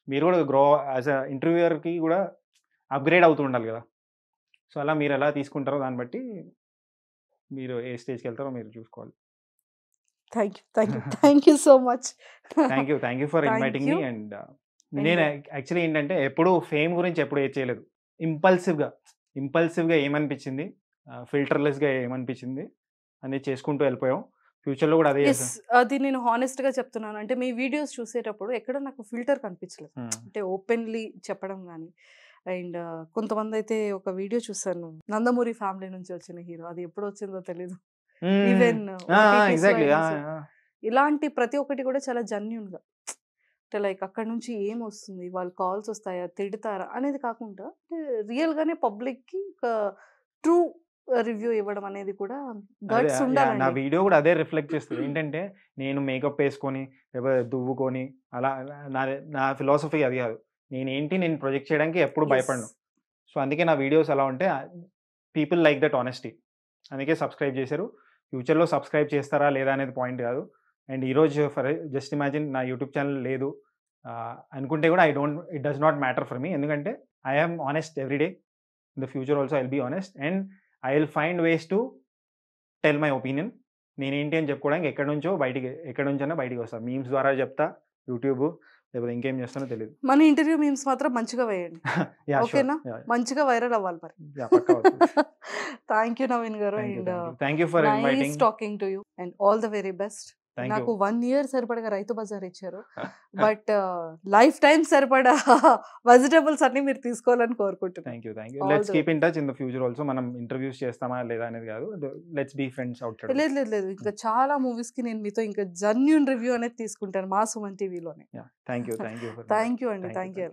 మీరు కూడా గ్రో యాజ్ అ ఇంటర్వ్యూయర్కి కూడా అప్గ్రేడ్ అవుతూ ఉండాలి కదా. సో అలా మీరు ఎలా తీసుకుంటారో దాన్ని బట్టి మీరు ఏ స్టేజ్కి వెళ్తారో మీరు చూసుకోవాలి.
Thank you so much.
Thank you for inviting me. And నేను యాక్చువల్లీ ఏంటంటే ఎప్పుడు ఫేమ్ గురించి ఎప్పుడు ఏం చేయలేదు. ఇంపల్సివ్గా ఏమనిపించింది, ఫిల్టర్లెస్గా ఏమనిపించింది అనేది చేసుకుంటూ వెళ్ళిపోయాం. ఫ్యూచర్లో కూడా అదే.
అది నేను హానెస్ట్గా చెప్తున్నాను. అంటే మీ వీడియోస్ చూసేటప్పుడు ఎక్కడ నాకు ఫిల్టర్ కనిపించలేదు. అంటే ఓపెన్లీ చెప్పడం కానీ. అండ్ కొంతమంది అయితే ఒక వీడియో చూసాను, నందమూరి ఫ్యామిలీ నుంచి వచ్చిన హీరో, అది ఎప్పుడు వచ్చిందో తెలీదు. ఈవెన్ ఇలాంటి ప్రతి ఒక్కటి కూడా చాలా జెన్యూన్గా లైక్ అక్కడ నుంచి ఏమొస్తుంది, వాళ్ళు కాల్స్ వస్తాయా, తిడతారా అనేది కాకుండా రియల్‌గానే పబ్లిక్‌కి ఒక ట్రూ రివ్యూ ఇవ్వడం అనేది కూడా
అదే
గట్స్
నా
ఉండాలండి.
వీడియో కూడా అదే రిఫ్లెక్ట్ చేస్తుంది. ఏంటంటే నేను మేకప్ వేసుకొని లేకపోతే దువ్వుకొని అలా నా ఫిలాసఫీ అది కాదు. నేను ప్రొజెక్ట్ చేయడానికి ఎప్పుడు
యెస్.
భయపడను. సో అందుకే నా వీడియోస్ ఎలా ఉంటే పీపుల్ లైక్ దట్ ఆనెస్టీ. అందుకే సబ్స్క్రైబ్ చేశారు. ఫ్యూచర్‌లో సబ్స్క్రైబ్ చేస్తారా లేదా అనేది పాయింట్ కాదు. అండ్ ఈరోజు జస్ట్ ఇమాజిన్ నా యూట్యూబ్ ఛానల్ లేదు అనుకుంటే కూడా it does not matter for me. ఎందుకంటే I am honest every day. In the future also I will be honest and I will find ways to tell my opinion. నేనేంటి అని చెప్పుకోవడానికి ఎక్కడి నుంచైనా బయటికి వస్తాను. మీమ్స్ ద్వారా చెప్తా, యూట్యూబ్ లేకపోతే ఇంకేం చేస్తానో తెలియదు.
మన ఇంటర్వ్యూ మీమ్స్ మాత్రం మంచిగా వేయండి.
Yeah sure.
ఓకేనా? మంచిగా వైరల్ అవ్వాలి మరి.
యా పక్కా అవుతుంది.
థ్యాంక్ యూ నవీన్ గారు. And
thank you for
nice
inviting.
Talking to you and all the very best.
Thank
నాకు
యూ.
1 ఇయర్ సరిపడగా రైతు బజార్ ఇచ్చారు. బట్ లైఫ్ టైం సరిపడా వెజిటబుల్స్ అన్ని మీరు తీసుకోవాలని కోరుకుంటున్నాను.
Thank you.
All
let's
the
keep in touch in the future also. మనం ఇంటర్వ్యూస్ చేస్తామా లేదా అనేది కాదు. Let's be friends outside.
లేదు. ఇంకా చాలా మూవీస్ కి నేను మీతో ఇంకా జెన్యూన్ రివ్యూ అనేది తీసుకుంటాను మా సుమన్ టీవీలోనే.
Thank you.
థ్యాంక్ యూ అండి. Thank you.